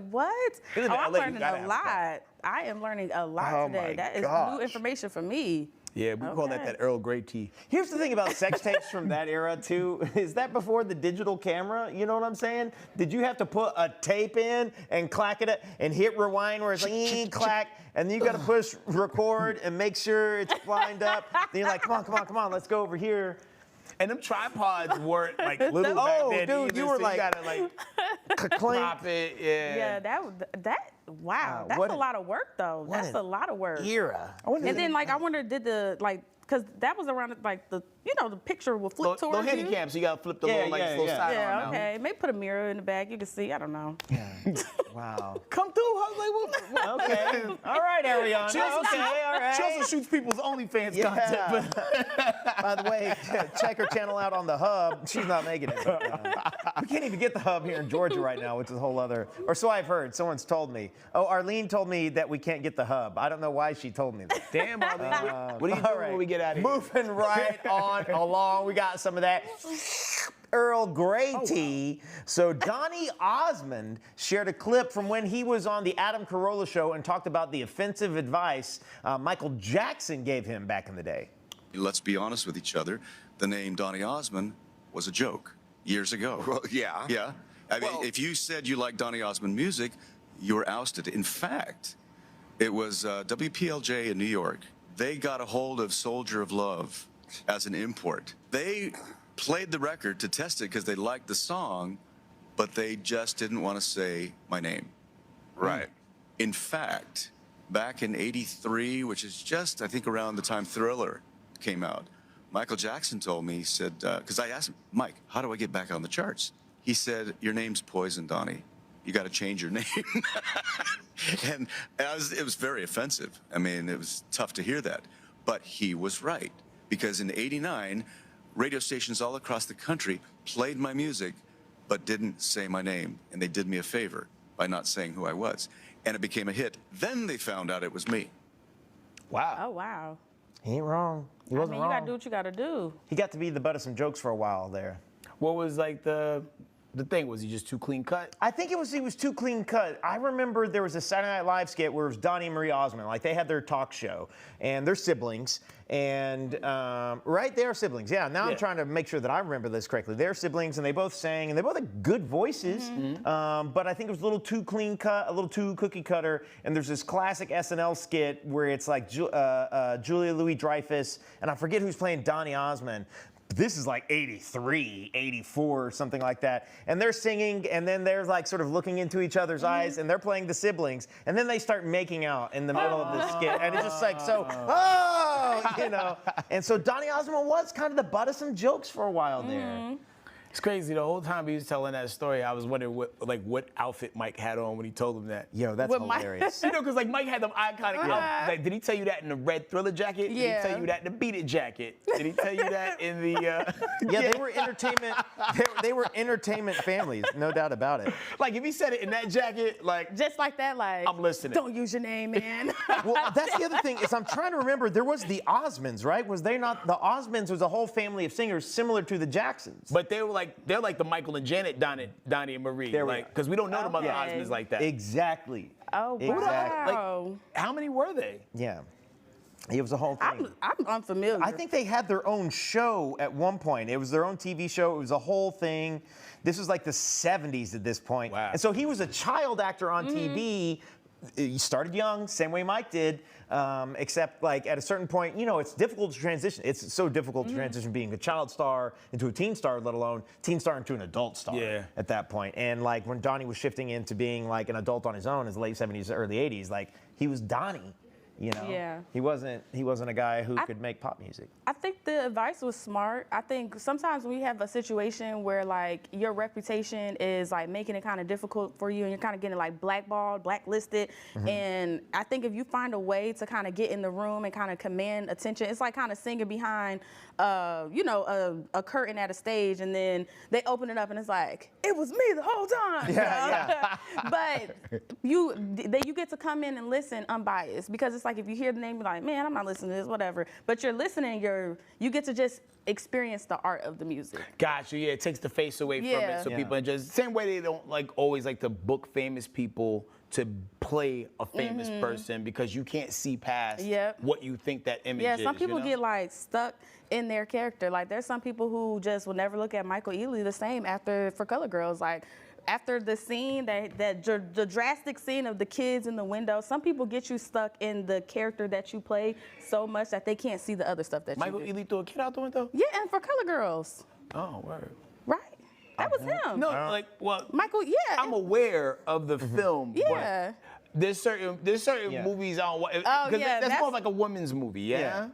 S3: What?
S2: You live in
S3: I'm
S2: LA, you
S3: learning
S2: gotta
S3: a
S2: have a
S3: lot.
S2: car.
S3: I am learning a lot
S1: Oh
S3: today.
S1: my
S3: That is
S1: gosh.
S3: new information for me.
S2: Yeah, we call that Earl Grey tea.
S1: Here's the thing about sex tapes from that era, too. Is that before the digital camera? You know what I'm saying? Did you have to put a tape in and clack it and hit rewind where it's like, clack, and then you got to push record and make sure it's lined up. Then you're like, come on, let's go over here.
S2: And them tripods weren't like little back then.
S1: Dude,
S2: either,
S1: you were
S2: so
S1: like,
S2: you gotta like prop it. Yeah.
S3: Yeah, wow, that's a lot of work though. That's a lot of work.
S1: Era.
S3: And then like I wonder did the like because that was around like the the picture will flip towards
S2: Little
S3: you.
S2: handicap, so you gotta flip the little little side
S3: Yeah,
S2: arm
S3: okay. Maybe put a mirror in the back. You can see. I don't know.
S1: Wow.
S2: Come through. I was like, well,
S1: okay. All right, Ariana.
S2: She also,
S1: okay, all right.
S2: She also shoots people's OnlyFans content. But
S1: by the way, check her channel out on the Hub. She's not making it. We can't even get the Hub here in Georgia right now, which is a whole other. Or so I've heard. Someone's told me. Oh, Arlene told me that we can't get the Hub. I don't know why she told me that.
S2: Damn, Arlene. What do you do when we get out of here?
S1: Moving right on along. We got some of that Earl Grey tea. So Donny Osmond shared a clip from when he was on the Adam Carolla show and talked about the offensive advice Michael Jackson gave him back in the day.
S18: Let's be honest with each other. The name Donny Osmond was a joke years ago.
S19: Well, yeah.
S18: Yeah. I mean, if you said you liked Donny Osmond music, you were ousted. In fact, it was WPLJ in New York. They got a hold of Soldier of Love as an import. They played the record to test it because they liked the song, but they just didn't want to say my name.
S19: Right.
S18: In fact, back in '83, which is just, I think, around the time Thriller came out, Michael Jackson told me, he said, because I asked him, Mike, how do I get back on the charts? He said, your name's Poison, Donny. You got to change your name. And it was very offensive. I mean, it was tough to hear that. But he was right, because in '89, radio stations all across the country played my music, but didn't say my name. And they did me a favor by not saying who I was. And it became a hit. Then they found out it was me.
S2: Wow.
S3: Oh wow.
S1: He ain't wrong. He wasn't
S3: you
S1: wrong.
S3: gotta do what you gotta do.
S1: He got to be the butt of some jokes for a while there.
S2: What was like the thing? Was he just too clean cut?
S1: I think he was too clean cut. I remember there was a Saturday Night Live skit where it was Donny and Marie Osmond. Like they had their talk show, and they're siblings. And right, they are siblings. Yeah. Now I'm trying to make sure that I remember this correctly. They're siblings, and they both sang, and they both had good voices. But I think it was a little too clean cut, a little too cookie cutter. And there's this classic SNL skit where it's like Julia Louis-Dreyfus, and I forget who's playing Donny Osmond. This is like 83, 84, something like that. And they're singing, and then they're like sort of looking into each other's eyes, and they're playing the siblings. And then they start making out in the middle of the skit. And it's just like, you know. And so Donny Osmond was kind of the butt of some jokes for a while there.
S2: It's crazy. The whole time he was telling that story, I was wondering what outfit Mike had on when he told him that.
S1: Yo, that's hilarious.
S2: You know, because like Mike had them iconic outfits. Like, did he tell you that in the red Thriller jacket?
S3: Yeah.
S2: Did he tell you that in the Beat It jacket? Did he tell you that in the?
S1: Yeah, they were entertainment. They were entertainment families, no doubt about it.
S2: Like if he said it in that jacket, like
S3: just like that, like
S2: I'm listening.
S3: Don't use your name, man.
S1: Well, that's the other thing is I'm trying to remember. There was the Osmonds, right? Was they not? The Osmonds was a whole family of singers similar to the Jacksons.
S2: But they're like the Michael and Janet, Donny and Marie. Because we don't know the other Osmonds like that.
S1: Exactly.
S3: Oh, wow.
S1: Exactly.
S2: Like, how many were they?
S1: Yeah. It was a whole thing.
S3: I'm unfamiliar.
S1: I think they had their own show at one point. It was their own TV show. It was a whole thing. This was like the 70s at this point.
S2: Wow.
S1: And so he was a child actor on TV. He started young, same way Mike did, except like at a certain point, you know, it's difficult to transition. It's so difficult to transition being a child star into a teen star, let alone teen star into an adult star at that point. And like when Donny was shifting into being like an adult on his own in the late 70s, early 80s, like he was Donny. You know, he wasn't a guy who could make pop music.
S3: I think the advice was smart. I think sometimes we have a situation where like your reputation is like making it kind of difficult for you and you're kind of getting like blackballed, blacklisted. And I think if you find a way to kind of get in the room and kind of command attention, it's like kind of singing behind, you know, a curtain at a stage and then they open it up and it's like, it was me the whole time. But you get to come in and listen unbiased because it's like if you hear the name, you're like, man, I'm not listening to this, whatever. But you're listening, you get to just experience the art of the music.
S2: Gotcha. Yeah, it takes the face away from it, so people just same way they don't like always like to book famous people to play a famous person because you can't see past what you think that image is.
S3: Yeah, some people get like stuck in their character. Like there's some people who just will never look at Michael Ealy the same after For Color Girls. Like after the scene, the drastic scene of the kids in the window, some people get you stuck in the character that you play so much that they can't see the other stuff that
S2: Michael
S3: you do.
S2: Ealy threw a kid out the window?
S3: Yeah, and For Color Girls.
S2: Oh, word.
S3: Right. That was him.
S2: No, like, well,
S3: Michael,
S2: I'm aware of the film,
S3: Yeah.
S2: but there's certain movies on because that's more of like a woman's movie, yeah?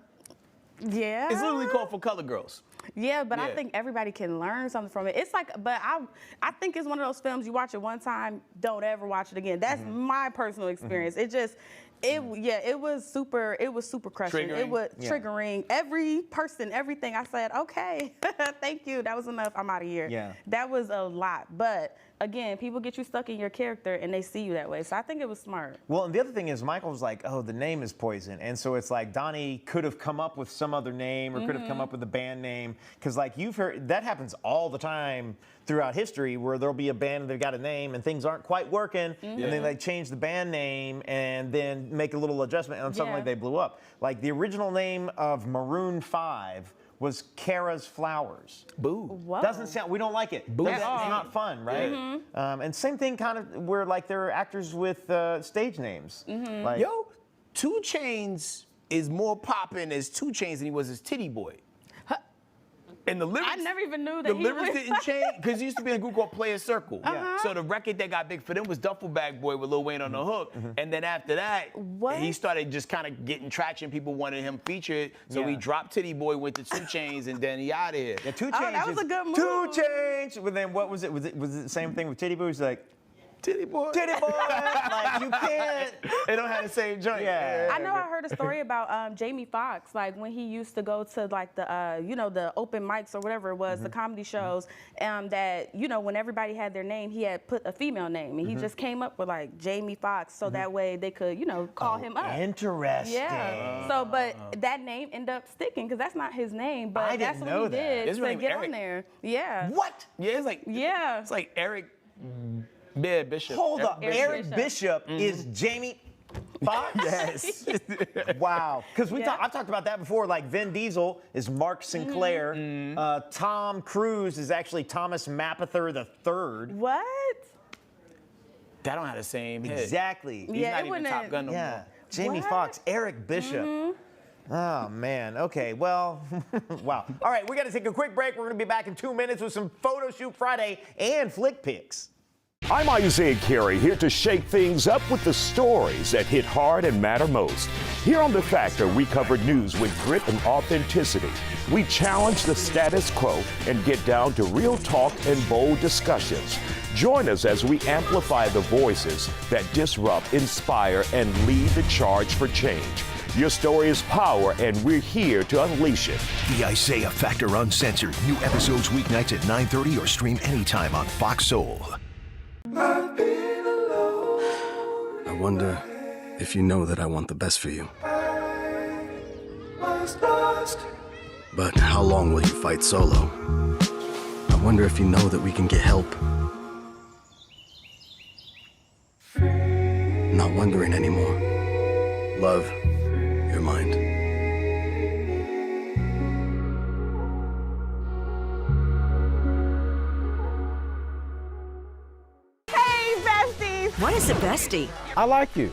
S3: Yeah.
S2: It's literally called For Color Girls.
S3: Yeah, but I think everybody can learn something from it. It's like, but I think it's one of those films you watch it one time, don't ever watch it again. That's my personal experience. It just, it was super crushing.
S2: Triggering.
S3: It was triggering. Every person, everything. I said, okay, thank you. That was enough. I'm out of here.
S1: Yeah.
S3: That was a lot. But again, people get you stuck in your character and they see you that way. So I think it was smart.
S1: Well, and the other thing is Michael was like, oh, the name is Poison. And so it's like Donny could have come up with some other name or could have come up with a band name. Because like you've heard, that happens all the time throughout history where there'll be a band and they've got a name and things aren't quite working. And then they change the band name and then make a little adjustment and suddenly they blew up. Like the original name of Maroon 5 was Kara's Flowers.
S2: Boo.
S3: Whoa.
S1: Doesn't sound, we don't like it.
S2: Boo.
S1: It's not fun, right? And same thing kind of where like there are actors with stage names. Like,
S2: Yo, 2 Chainz is more popping as 2 Chainz than he was as Titty Boy. And the lyrics,
S3: I never even knew that
S2: the lyrics didn't change because he used to be in a group called Players Circle. So the record that got big for them was Duffel Bag Boy with Lil Wayne on the hook. And then after that, he started just kind of getting traction. People wanted him featured. So he dropped Titty Boy, went to 2 Chainz, and then he out of here.
S1: Yeah, 2 Chainz.
S3: that was a good move.
S1: 2 Chainz. But then what was it? Was it the same thing with Titty Boy? He's like,
S2: Titty Boy.
S1: Titty Boy. Like you can't.
S2: They don't have the same joint.
S3: I know I heard a story about Jamie Foxx, like when he used to go to like the, you know, the open mics or whatever it was, the comedy shows, that, you know, when everybody had their name, he had put a female name and he just came up with like Jamie Foxx so that way they could, you know, call him up.
S1: Interesting.
S3: Yeah. So, but that name ended up sticking because that's not his name, but that's what he did
S2: His
S3: to
S2: name
S3: get
S2: Eric.
S3: on there. Yeah.
S1: What?
S2: Yeah, it's like it's like Eric Bishop.
S1: Hold up.
S3: Eric
S1: Eric Bishop is Jamie Foxx?
S2: Yes.
S1: Wow. Because I've talked about that before. Like Vin Diesel is Mark Sinclair. Tom Cruise is actually Thomas Mapother III.
S3: What?
S2: That don't have the same head.
S1: Exactly.
S2: He's not even Top Gun no more.
S1: Jamie Foxx, Eric Bishop. Oh, man. Okay, well, wow. All right, we got to take a quick break. We're going to be back in 2 minutes with some Photo Shoot Friday and Flick Picks.
S10: I'm Isaiah Carey, here to shake things up with the stories that hit hard and matter most. Here on The Factor, we cover news with grit and authenticity. We challenge the status quo and get down to real talk and bold discussions. Join us as we amplify the voices that disrupt, inspire, and lead the charge for change. Your story is power, and we're here to unleash it.
S11: The Isaiah Factor Uncensored. New episodes weeknights at 9:30 or stream anytime on Fox Soul.
S19: I wonder if you know that I want the best for you. But how long will you fight solo? I wonder if you know that we can get help. Not wondering anymore. Love, your mind.
S15: Hey, besties!
S16: What is a bestie?
S1: I like you.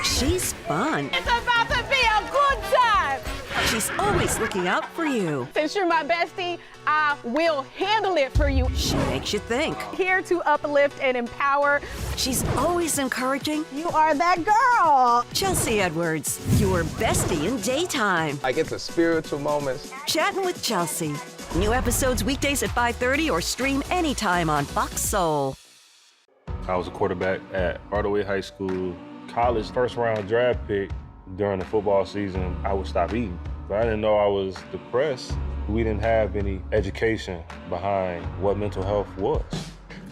S16: She's fun.
S15: It's about to be a good time!
S16: She's always looking out for you.
S15: Since you're my bestie, I will handle it for you.
S16: She makes you think.
S15: Here to uplift and empower.
S16: She's always encouraging.
S15: You are that girl.
S16: Chelsea Edwards, your bestie in daytime.
S17: I get the spiritual moments.
S16: Chatting with Chelsea. New episodes weekdays at 5:30 or stream anytime on Fox Soul.
S20: I was a quarterback at Hardaway High School. College first-round draft pick. During the football season, I would stop eating. But I didn't know I was depressed. We didn't have any education behind what mental health was.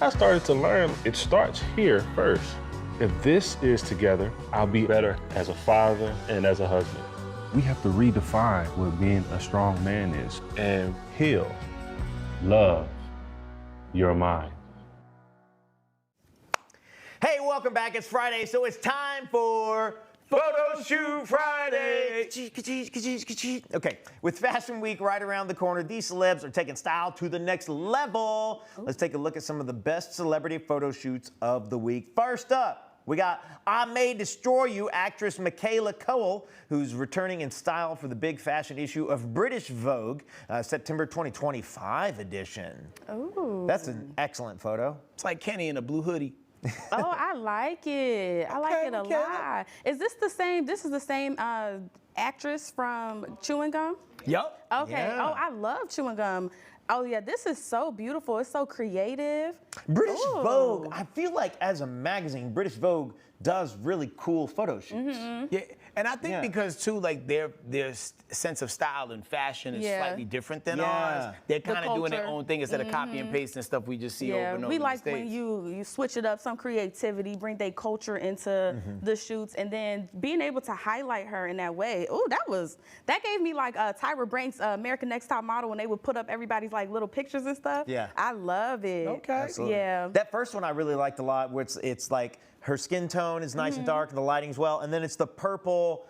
S20: I started to learn it starts here first. If this is together, I'll be better as a father and as a husband. We have to redefine what being a strong man is and heal, love your mind.
S1: Hey, welcome back. It's Friday, so it's time for Photo Shoot Friday. Okay, with Fashion Week right around the corner, these celebs are taking style to the next level. Let's take a look at some of the best celebrity photo shoots of the week. First up, we got I May Destroy You actress Michaela Coel, who's returning in style for the big fashion issue of British Vogue, September 2025 edition.
S3: Ooh.
S1: That's an excellent photo.
S2: It's like Kenny in a blue hoodie.
S3: Oh, I like it. I like it a lot. Is this the same? This is the same actress from Chewing Gum?
S2: Yup.
S3: Okay.
S1: Yeah.
S3: Oh, I love Chewing Gum. Oh, yeah, this is so beautiful. It's so creative.
S1: British
S3: Ooh.
S1: Vogue, I feel like as a magazine, British Vogue does really cool photo shoots.
S2: Yeah, and I think because too, like their sense of style and fashion is slightly different than ours. They're kind of doing their own thing instead of copy and pasting stuff we just see over and over.
S3: We
S2: in
S3: like
S2: the
S3: when
S2: States.
S3: you switch it up, some creativity, bring their culture into the shoots, and then being able to highlight her in that way. Oh, that gave me like Tyra Banks, American Next Top Model, when they would put up everybody's like little pictures and stuff.
S1: Yeah.
S3: I love it.
S2: Okay.
S1: Absolutely.
S3: Yeah.
S1: That first one I really liked a lot, where it's like her skin tone is nice and dark, and the lighting's well, and then it's the purple.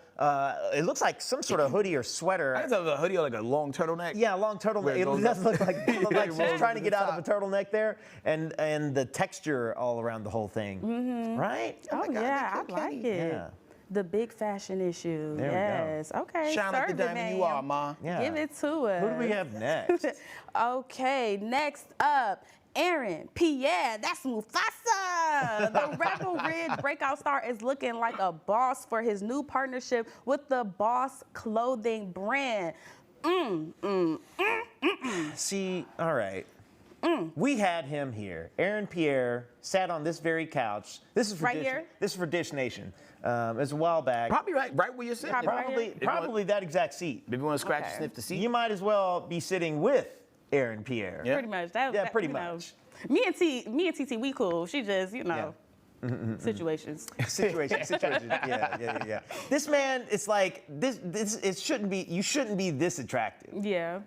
S1: It looks like some sort of hoodie or sweater.
S2: I just have a hoodie or like a long turtturtleneck.
S1: Yeah, long turtleneck. It does look like she's trying to get out of a turtleneck there, and the texture all around the whole thing. Right?
S3: Oh,
S1: my God,
S3: yeah, I like it.
S1: Yeah.
S3: The big fashion issue.
S1: There we go.
S3: Yes. Okay.
S2: Shine like the
S3: serve it,
S2: diamond you
S3: ma'am.
S2: are, Ma.
S1: Yeah.
S3: Give it to us.
S1: Who do we have next?
S3: Okay, next up, Aaron Pierre. That's Mufasa. The Rebel Ridge breakout star is looking like a boss for his new partnership with the Boss clothing brand.
S1: See, all right. We had him here. Aaron Pierre sat on this very couch. This is for
S3: Right
S1: Dish,
S3: here?
S1: This is for Dish Nation. It's a while back.
S2: Probably right where you're sitting.
S1: Probably that exact seat.
S2: Maybe you want to scratch and sniff the seat.
S1: You might as well be sitting with Aaron Pierre.
S2: Yeah.
S3: Pretty much.
S1: Pretty
S3: you know,
S1: much.
S3: me and TT, we cool. She just, situations.
S1: Situations. Yeah. This man, it's like this. It shouldn't be. You shouldn't be this attractive.
S3: Yeah.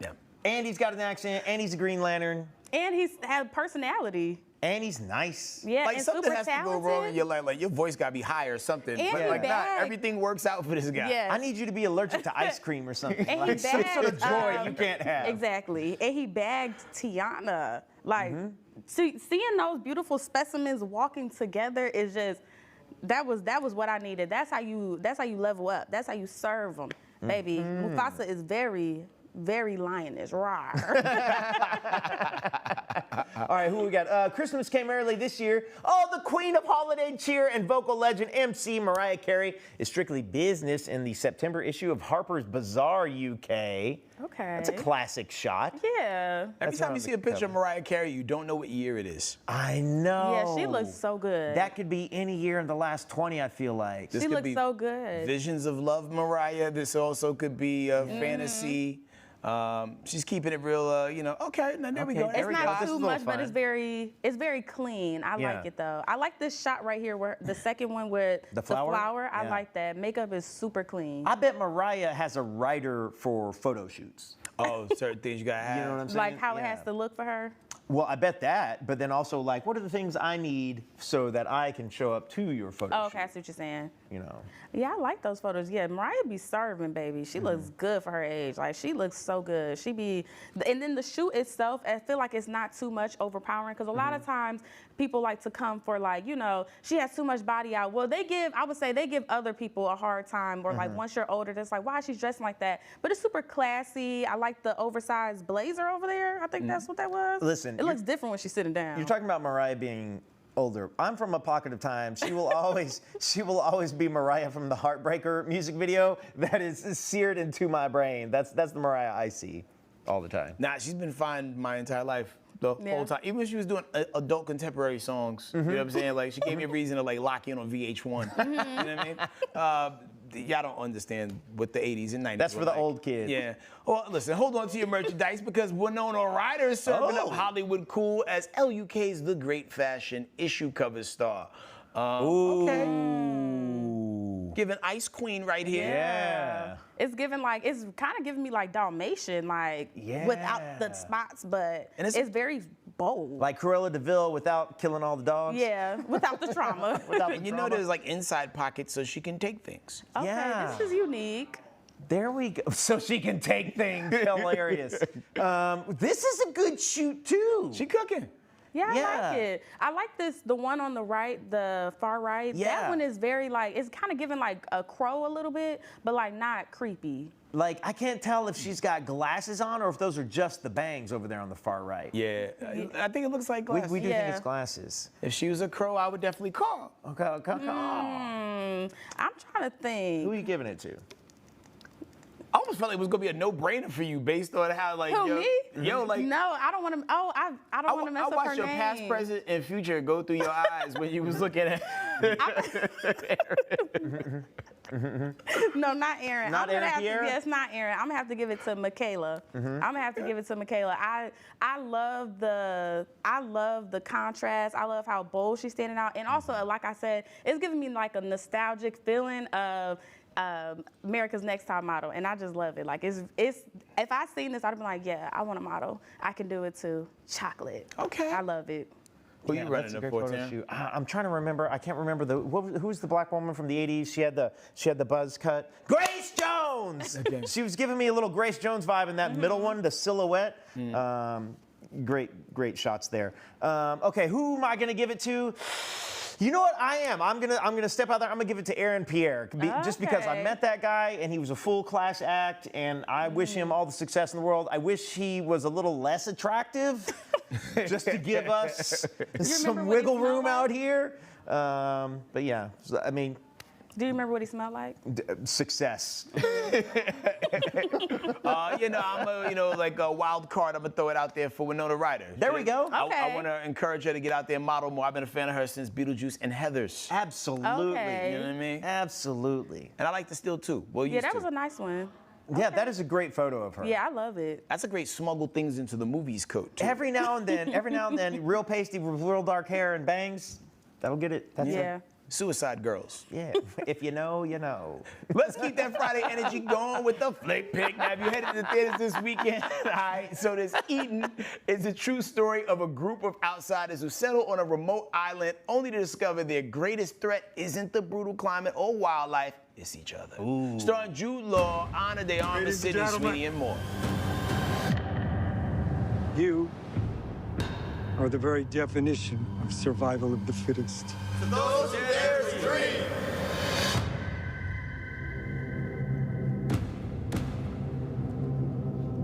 S1: And he's got an accent. And he's a Green Lantern.
S3: And he's had personality.
S1: And he's nice.
S3: Yeah,
S2: Like
S3: and
S2: something
S3: super
S2: has
S3: talented.
S2: to go wrong in your life. Like your voice got to be high or something.
S3: And
S2: But
S3: he
S2: like
S3: bad.
S2: not everything works out for this guy.
S3: Yes.
S1: I need you to be allergic to ice cream or something.
S3: And
S1: like
S3: he
S1: some
S3: bagged,
S1: sort of joy you can't have.
S3: Exactly. And he bagged Tiana. Like, seeing those beautiful specimens walking together is just, that was what I needed. That's how you level up. That's how you serve them, baby. Mufasa is very, very lionish. Rawr.
S1: All right, who we got? Christmas came early this year. Oh, the queen of holiday cheer and vocal legend MC Mariah Carey is strictly business in the September issue of Harper's Bazaar UK.
S3: Okay.
S1: That's a classic shot.
S3: Yeah.
S2: Every time you see a picture of Mariah Carey, you don't know what year it is.
S1: I know.
S3: Yeah, she looks so good.
S1: That could be any year in the last 20, I feel like.
S2: This
S3: she
S2: could
S3: looks
S2: be
S3: so good.
S2: Visions of Love, Mariah. This also could be fantasy. She's keeping it real, okay, now there we go.
S3: It's not too much, but it's very clean. I
S1: Yeah.
S3: like it though. I like this shot right here where the second one with
S1: The flower?
S3: I
S1: Yeah.
S3: like that. Makeup is super clean.
S1: I bet Mariah has a writer for photo shoots.
S2: Oh, certain things you gotta have.
S1: You know what I'm saying?
S3: Like how it has to look for her.
S1: Well, I bet that, but then also like, what are the things I need so that I can show up to your photo
S3: Oh,
S1: shoot?
S3: okay, I see what you're saying.
S1: You know.
S3: Yeah, I like those photos. Yeah, Mariah be serving, baby. She looks good for her age. Like, she looks so good. And then the shoot itself, I feel like it's not too much overpowering because a lot of times people like to come for like, she has too much body out. Well, I would say they give other people a hard time or like once you're older, it's like, why is she dressing like that? But it's super classy. I like the oversized blazer over there. I think that's what that was.
S1: Listen,
S3: it looks different when she's sitting down.
S1: You're talking about Mariah being older. I'm from a pocket of time. She will always be Mariah from the Heartbreaker music video. That is seared into my brain. That's the Mariah I see all the time.
S2: Nah, she's been fine my entire life. The whole time, even when she was doing adult contemporary songs, you know what I'm saying? Like, she gave me a reason to like lock in on VH1. You know what I mean? Y'all don't understand what the 80s and 90s
S1: That's
S2: were
S1: for the
S2: like.
S1: old kids.
S2: Yeah. Well, listen, hold on to your merchandise because Winona Ryder is serving up Hollywood cool as LUK's The Great Fashion issue cover star. Okay. Giving Ice Queen right here.
S1: Yeah.
S3: It's kind of giving me like Dalmatian, like without the spots, but it's very bold.
S1: Like Cruella DeVille without killing all the dogs.
S3: Yeah, without the trauma.
S2: And you know there's like inside pockets so she can take things.
S3: Okay,
S1: Yeah.
S3: this is unique.
S1: There we go. So she can take things. Hilarious. This is a good shoot too.
S2: She cooking.
S3: Yeah, I like it. I like the one on the right, the far right.
S1: Yeah.
S3: That one is very like, it's kind of giving like a crow a little bit, but like not creepy.
S1: Like, I can't tell if she's got glasses on or if those are just the bangs over there on the far right.
S2: Yeah, I think it looks like glasses.
S1: We do think it's glasses.
S2: If she was a crow, I would definitely call.
S1: Okay.
S3: I'm trying to think.
S1: Who are you giving it to?
S2: I almost felt like it was gonna be a no-brainer for you based on how like
S3: Who, me?
S2: like
S3: No, I don't want to. Oh, I don't want to mess up her name.
S2: I watched your past, present, and future go through your eyes when you was looking at.
S3: No, not Aaron.
S1: Not Aaron Pierre?
S3: Yes, not Aaron. I'm gonna have to give it to Michaela. I'm gonna have to give it to Michaela. I love the contrast. I love how bold she's standing out, and also, like I said, it's giving me like a nostalgic feeling of America's Next Top Model, and I just love it. Like it's if I seen this, I'd be like, yeah, I want a model. I can do it too. Chocolate.
S2: Okay.
S3: I love it.
S2: Who you running up for, Tim?
S1: I'm trying to remember. I can't remember who's the black woman from the '80s. She had the buzz cut. Grace Jones. Okay. She was giving me a little Grace Jones vibe in that middle one, the silhouette. Great shots there. Okay, who am I gonna give it to? You know what? I'm gonna step out there. I'm gonna give it to Aaron Pierre, just because I met that guy and he was a full class act, and I wish him all the success in the world. I wish he was a little less attractive, just to give us some wiggle room out here. But yeah, I mean.
S3: Do you remember what he smelled like?
S1: Success.
S2: I'm like a wild card. I'm gonna throw it out there for Winona Ryder.
S1: There we go.
S3: Okay.
S2: I want to encourage her to get out there and model more. I've been a fan of her since Beetlejuice and Heathers.
S1: Absolutely.
S3: Okay.
S2: You know what I mean?
S1: Absolutely.
S2: And I like the still too. Well,
S3: Yeah, that was a nice one.
S1: Yeah, that is a great photo of her.
S3: Yeah, I love it.
S2: That's a great smuggle things into the movies coat too.
S1: Every now and then, real pasty, real dark hair and bangs. That'll get it. That's it.
S2: Suicide Girls.
S1: Yeah, if you know, you know.
S2: Let's keep that Friday energy going with the flick pick. Now, if you headed to the theaters this weekend, all right, so this Eden is a true story of a group of outsiders who settle on a remote island only to discover their greatest threat isn't the brutal climate or wildlife, it's each other.
S1: Ooh.
S2: Starring Jude Law, Anna de Armas, Sydney Sweeney, and more.
S21: You are the very definition of survival of the fittest.
S8: To those who dare to dream.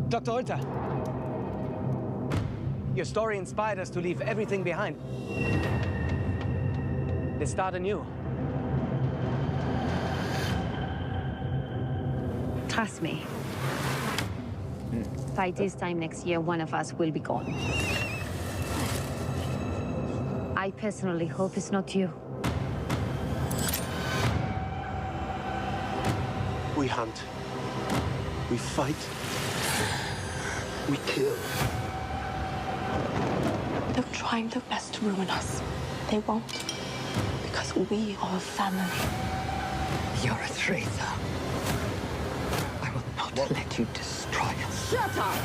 S21: Dr. Holter,
S4: Your story inspired us to leave everything behind. Let's start anew.
S22: Trust me. By this time next year, one of us will be gone. I personally hope it's not you.
S4: We hunt. We fight. We kill.
S23: They're trying their best to ruin us. They won't. Because we are a family.
S24: You're a traitor. I will not let you destroy us.
S22: Shut up!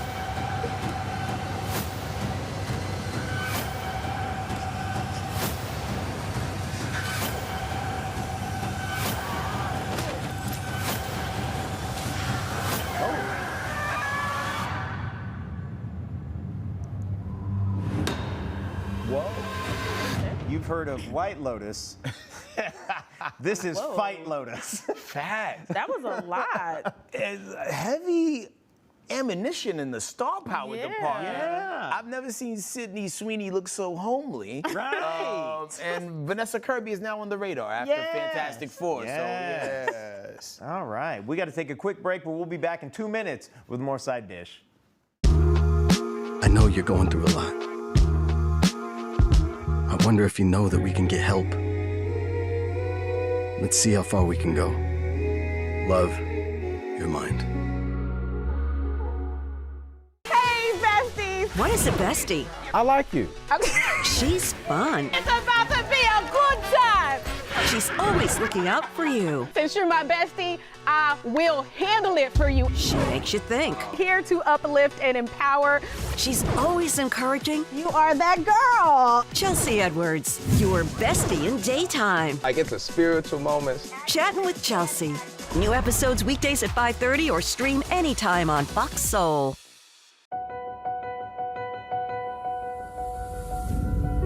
S1: You've heard of White Lotus. This is Fight Lotus.
S2: Fact.
S3: That was a lot.
S2: It's heavy ammunition in the star power
S3: Yeah.
S2: department.
S1: Yeah.
S2: I've never seen Sydney Sweeney look so homely.
S1: Right.
S2: And Vanessa Kirby is now on the radar after Fantastic Four.
S1: Yes.
S2: So yes.
S1: All right. We got to take a quick break, but we'll be back in 2 minutes with more Side Dish.
S19: I know you're going through a lot. I wonder if you know that we can get help. Let's see how far we can go. Love, your mind.
S15: Hey, besties!
S16: What is a bestie?
S25: I like you.
S16: She's fun.
S15: It's about to be a good time!
S16: She's always looking out for you.
S15: Since you're my bestie, I will handle it for you.
S16: She makes you think.
S15: Here to uplift and empower.
S16: She's always encouraging.
S15: You are that girl.
S16: Chelsea Edwards, your bestie in daytime.
S17: I get the spiritual moments.
S16: Chatting with Chelsea. New episodes weekdays at 5:30 or stream anytime on Fox Soul.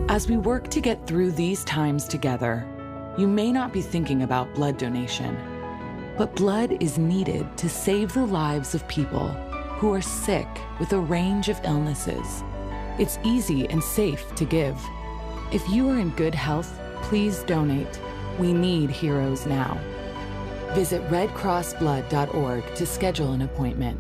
S26: As we work to get through these times together, you may not be thinking about blood donation, but blood is needed to save the lives of people who are sick with a range of illnesses. It's easy and safe to give. If you are in good health, please donate. We need heroes now. Visit redcrossblood.org to schedule an appointment.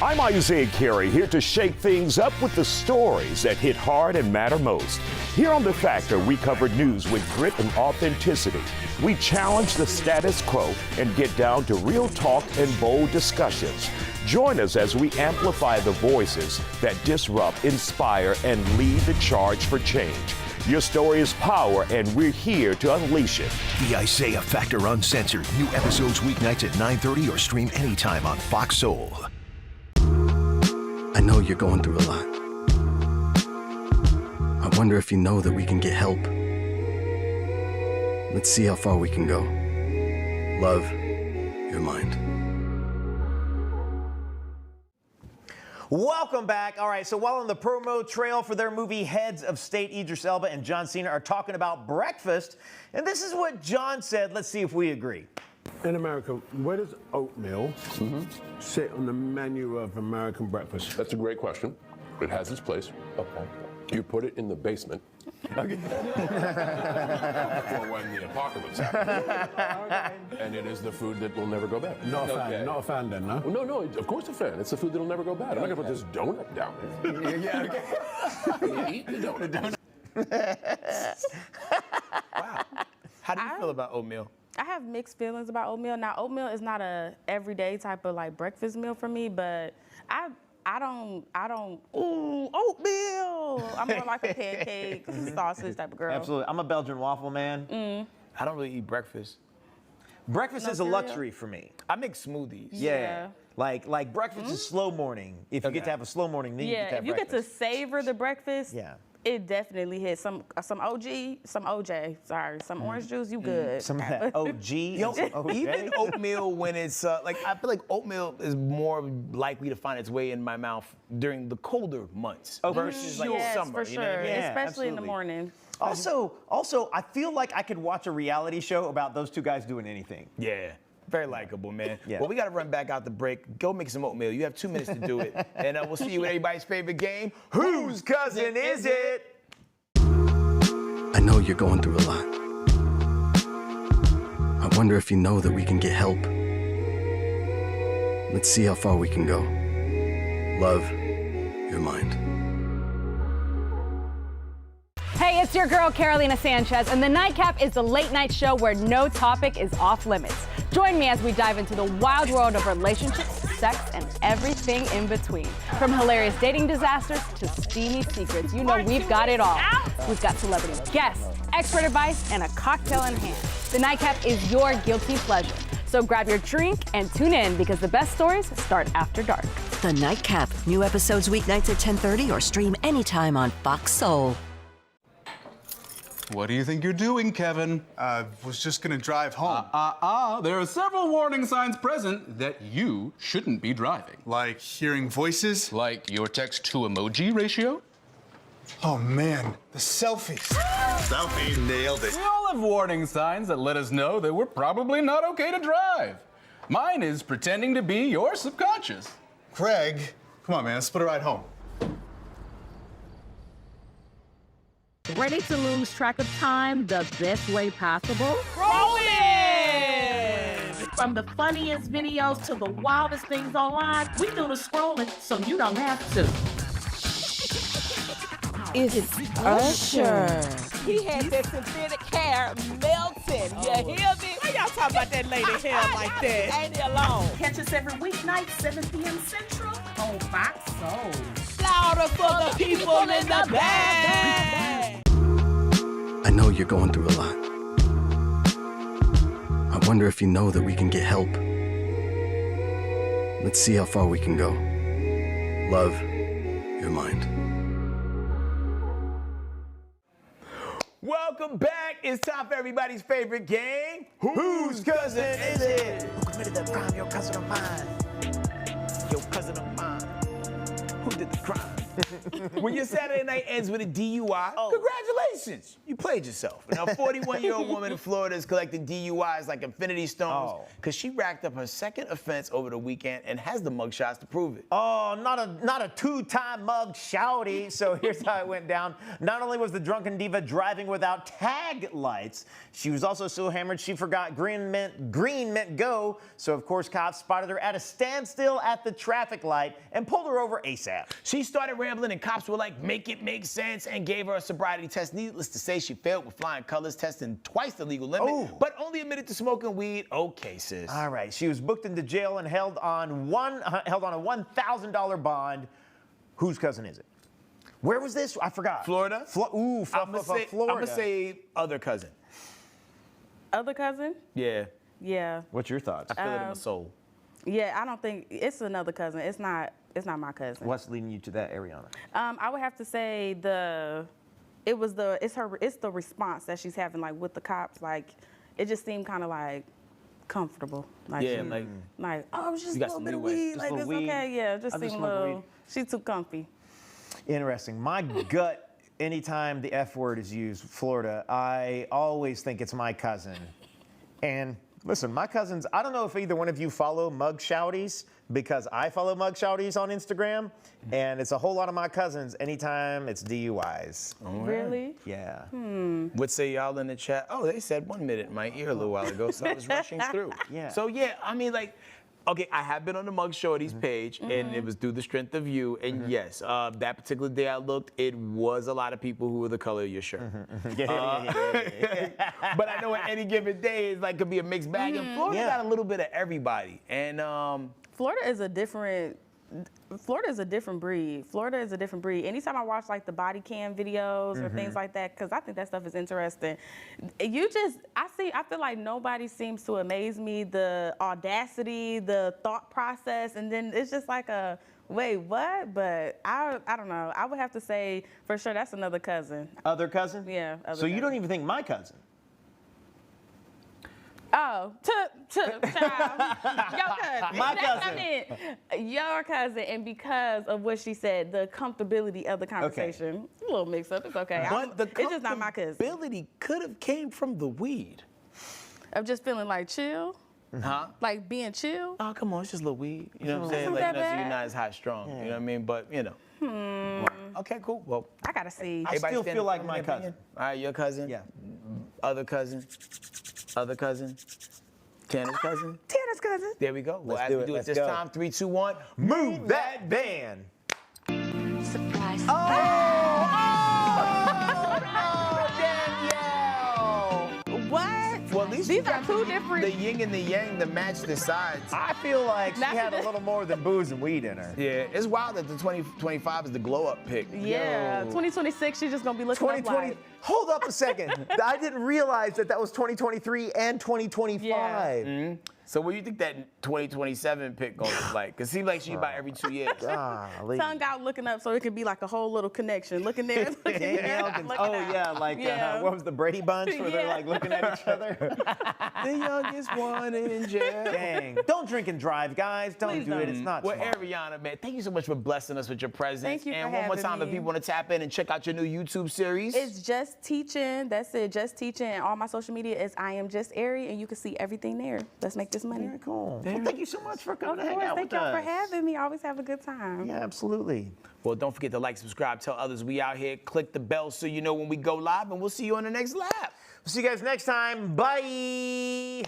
S10: I'm Isaiah Carey, here to shake things up with the stories that hit hard and matter most. Here on The Factor, we cover news with grit and authenticity. We challenge the status quo and get down to real talk and bold discussions. Join us as we amplify the voices that disrupt, inspire, and lead the charge for change. Your story is power, and we're here to unleash it.
S11: The Isaiah Factor Uncensored. New episodes weeknights at 9:30 or stream anytime on Fox Soul.
S19: I know you're going through a lot. I wonder if you know that we can get help. Let's see how far we can go. Love, your mind.
S1: Welcome back. All right, so while on the promo trail for their movie Heads of State, Idris Elba and John Cena are talking about breakfast, and this is what John said. Let's see if we agree.
S27: In America, where does oatmeal sit on the menu of American breakfast?
S28: That's a great question. It has its place. Okay. You put it in the basement. Okay. For when the apocalypse happens. And it is the food that will never go bad.
S27: Not a fan then, no?
S28: No, of course a fan. It's the food that'll never go bad. I'm not going to put this donut down there.
S1: Yeah, okay.
S28: You eat the donut.
S2: Wow. How do you feel about oatmeal?
S3: I have mixed feelings about oatmeal. Now, oatmeal is not a everyday type of like breakfast meal for me, but I don't, ooh, oatmeal. I'm more like a pancake, sausage type of girl.
S1: Absolutely. I'm a Belgian waffle man.
S2: I don't really eat breakfast.
S1: Breakfast is a luxury for me.
S2: I make smoothies.
S1: Yeah. Like breakfast is slow morning. If you get to have a slow morning, then you get to have
S3: if you
S1: breakfast.
S3: get to savor the breakfast,
S1: it
S3: definitely hits some OG, some OJ, some orange juice, you good.
S1: Some of that OG.
S2: Even oatmeal when it's like, I feel like oatmeal is more likely to find its way in my mouth during the colder months versus like summer.
S3: For sure,
S2: You know what I mean?
S3: especially in the morning.
S1: Also, I feel like I could watch a reality show about those two guys doing anything.
S2: Yeah. Very likable, man.
S1: Yeah.
S2: Well, we got to run back out the break. Go make some oatmeal. You have 2 minutes to do it. And we'll see you with everybody's favorite game. Whose cousin is it?
S19: I know you're going through a lot. I wonder if you know that we can get help. Let's see how far we can go. Love, your mind.
S15: Hey, it's your girl, Carolina Sanchez, and The Nightcap is the late night show where no topic is off limits. Join me as we dive into the wild world of relationships, sex, and everything in between. From hilarious dating disasters to steamy secrets, you know we've got it all. We've got celebrity guests, expert advice, and a cocktail in hand. The Nightcap is your guilty pleasure. So grab your drink and tune in because the best stories start after dark.
S16: The Nightcap. New episodes weeknights at 10:30 or stream anytime on Fox Soul.
S5: What do you think you're doing, Kevin?
S6: Was just gonna drive home.
S5: There are several warning signs present that you shouldn't be driving.
S6: Like hearing voices?
S5: Like your text-to-emoji ratio?
S6: Oh man, the selfies.
S5: Selfie,
S6: nailed it.
S5: We all have warning signs that let us know that we're probably not okay to drive. Mine is pretending to be your subconscious.
S6: Craig, come on, man, let's split a ride home.
S7: Ready to lose track of time the best way possible?
S9: Rolling!
S7: From the funniest videos to the wildest things online, we do the scrolling so you don't have to.
S9: It's Usher. He had that synthetic hair melting. You hear me? Why y'all talking about that lady hair like that? Ain't he alone?
S7: Catch us every weeknight, 7 p.m. Central on Fox Soul.
S9: Louder for the people in the back.
S19: I know you're going through a lot. I wonder if you know that we can get help. Let's see how far we can go. Love, your mind.
S2: Welcome back. It's time for everybody's favorite game. Whose cousin is it? Who committed that crime? Your cousin of mine. Your cousin of mine. Who did the crime? When your Saturday night ends with a DUI, congratulations, you played yourself. Now, a 41-year-old woman in Florida is collecting DUIs like infinity stones because she racked up her second offense over the weekend and has the mugshots to prove it.
S1: Oh, not a two-time mug shouty. So here's how it went down. Not only was the drunken diva driving without tag lights, she was also so hammered she forgot green meant go. So of course cops spotted her at a standstill at the traffic light and pulled her over ASAP.
S2: She started rambling and cops were like, make it make sense, and gave her a sobriety test. Needless to say, she failed with flying colors, testing twice the legal limit, but only admitted to smoking weed. Okay, sis.
S1: All right, she was booked into jail and held on a $1,000 bond. Whose cousin is it? Where was this? I forgot.
S2: Florida.
S1: Florida.
S2: I'm gonna say other cousin.
S3: Other cousin?
S2: Yeah.
S3: Yeah.
S1: What's your thoughts?
S2: I feel it in my soul.
S3: Yeah, I don't think it's another cousin. It's not my cousin.
S1: What's leading you to that, Ariana?
S3: I would have to say it's the response that she's having like with the cops. Like it just seemed kind of like comfortable. Like
S2: yeah,
S3: like oh, it's just
S2: you
S3: a
S2: got
S3: little
S2: some
S3: bit of
S2: leeway.
S3: weed. Like it's okay. Yeah, just seemed a little. She's too comfy.
S1: Interesting. My gut, anytime the F word is used, Florida, I always think it's my cousin. And listen, my cousins, I don't know if either one of you follow mug shouties, because I follow mug shouties on Instagram, and it's a whole lot of my cousins anytime it's DUIs.
S3: Really?
S1: Yeah.
S2: What say y'all in the chat? Oh, they said 1 minute in my ear a little while ago, so I was rushing through.
S1: Yeah.
S2: So yeah, I mean like, okay, I have been on the Mug Shorties page, and it was through the strength of you. And yes, that particular day I looked, it was a lot of people who were the color of your shirt. But I know at any given day, it's like could be a mixed bag. And Florida got a little bit of everybody. And
S3: Florida is a different breed. Florida is a different breed. Anytime I watch like the body cam videos or things like that, because I think that stuff is interesting. I feel like nobody seems to amaze me. The audacity, the thought process, and then it's just like a, wait, what? But I don't know. I would have to say for sure that's another cousin.
S1: Other cousin?
S3: Yeah.
S1: So you don't even think my cousin?
S3: Oh, child. Your cousin.
S1: My cousin.
S3: I mean, your cousin, and because of what she said, the comfortability of the conversation, a little mixed up. It's okay.
S2: But
S3: it's just not my cousin.
S2: Comfortability could have came from the weed.
S3: Of just feeling like chill.
S2: Huh?
S3: Like being chill?
S2: Oh, come on, it's just a little weed. You know what I'm saying?
S3: Isn't
S2: Like,
S3: that
S2: so you're
S3: bad?
S2: not as high strong. You know what I mean? But, Okay, cool. Well,
S3: I gotta see.
S1: I still feel like my cousin.
S2: All right, your cousin?
S1: Yeah.
S2: Other cousin? Other cousin? Tanner's cousin?
S3: Tanner's cousin.
S2: There we go. Well,
S1: Let's
S2: as
S1: do
S2: we
S1: it.
S2: do it
S1: Let's
S2: this
S1: go.
S2: time, 3, 2, 1.
S1: Move that van.
S22: Surprise.
S3: What?
S2: Well, at least
S3: These are two different.
S2: The yin and the yang to match the sides.
S1: I feel like she had a little more than booze and weed in her.
S2: Yeah, it's wild that the 2025 is the glow up pick.
S3: Yeah, 2026, she's just gonna be looking up
S1: 2020.
S3: like.
S1: Hold up a second. I didn't realize that was 2023 and 2025.
S2: Mm-hmm. So what do you think that 2027 pick gonna look like? Cause it seems like she about every 2 years.
S1: Golly.
S3: Tongue out looking up so it could be like a whole little connection. Looking there, looking there. Looking out.
S1: Yeah, like what was the Brady Bunch where they're like looking at each other?
S2: The youngest one in jail.
S1: Dang. Don't drink and drive, guys. Don't do it. It's not
S2: Well,
S1: smart.
S2: Ariana, man, thank you so much for blessing us with your presence.
S3: Thank you for
S2: And one more
S3: having
S2: time, if
S3: me.
S2: people want to tap in and check out your new YouTube series.
S3: It's Just Teaching. That's it. Just Teaching. And all my social media is I Am Just Ari, and you can see everything there. Let's make this money.
S1: Very cool. Well, thank you so much for coming to hang out
S3: Thank
S1: with
S3: y'all
S1: us.
S3: for having me. I always have a good time.
S1: Yeah, absolutely.
S2: Well, don't forget to like, subscribe, tell others we out here. Click the bell so you know when we go live, and we'll see you on the next lap.
S1: We'll see you guys next time. Bye.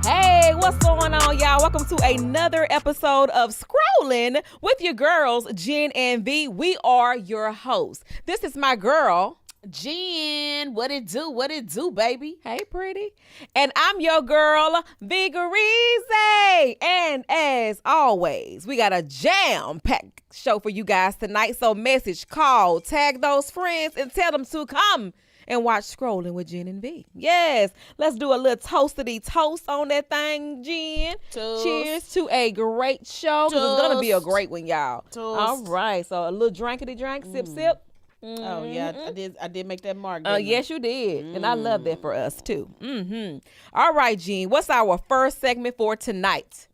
S9: Hey, what's going on, y'all? Welcome to another episode of Scrolling with your girls, Jen and V. We are your hosts. This is my girl, Jen. What it do, baby? Hey, pretty. And I'm your girl, Vigorize. And as always, we got a jam-packed show for you guys tonight. So message, call, tag those friends, and tell them to come and watch Scrolling with Jen and V. Yes, let's do a little toastity toast on that thing, Jen.
S22: Toast.
S9: Cheers to a great show, because it's going to be a great one, y'all.
S22: Toast.
S9: All right, so a little drankety-drank, sip.
S22: Oh yeah, I did make that mark.
S9: Yes, you did. And I love that for us, too. All right, Jen, what's our first segment for tonight?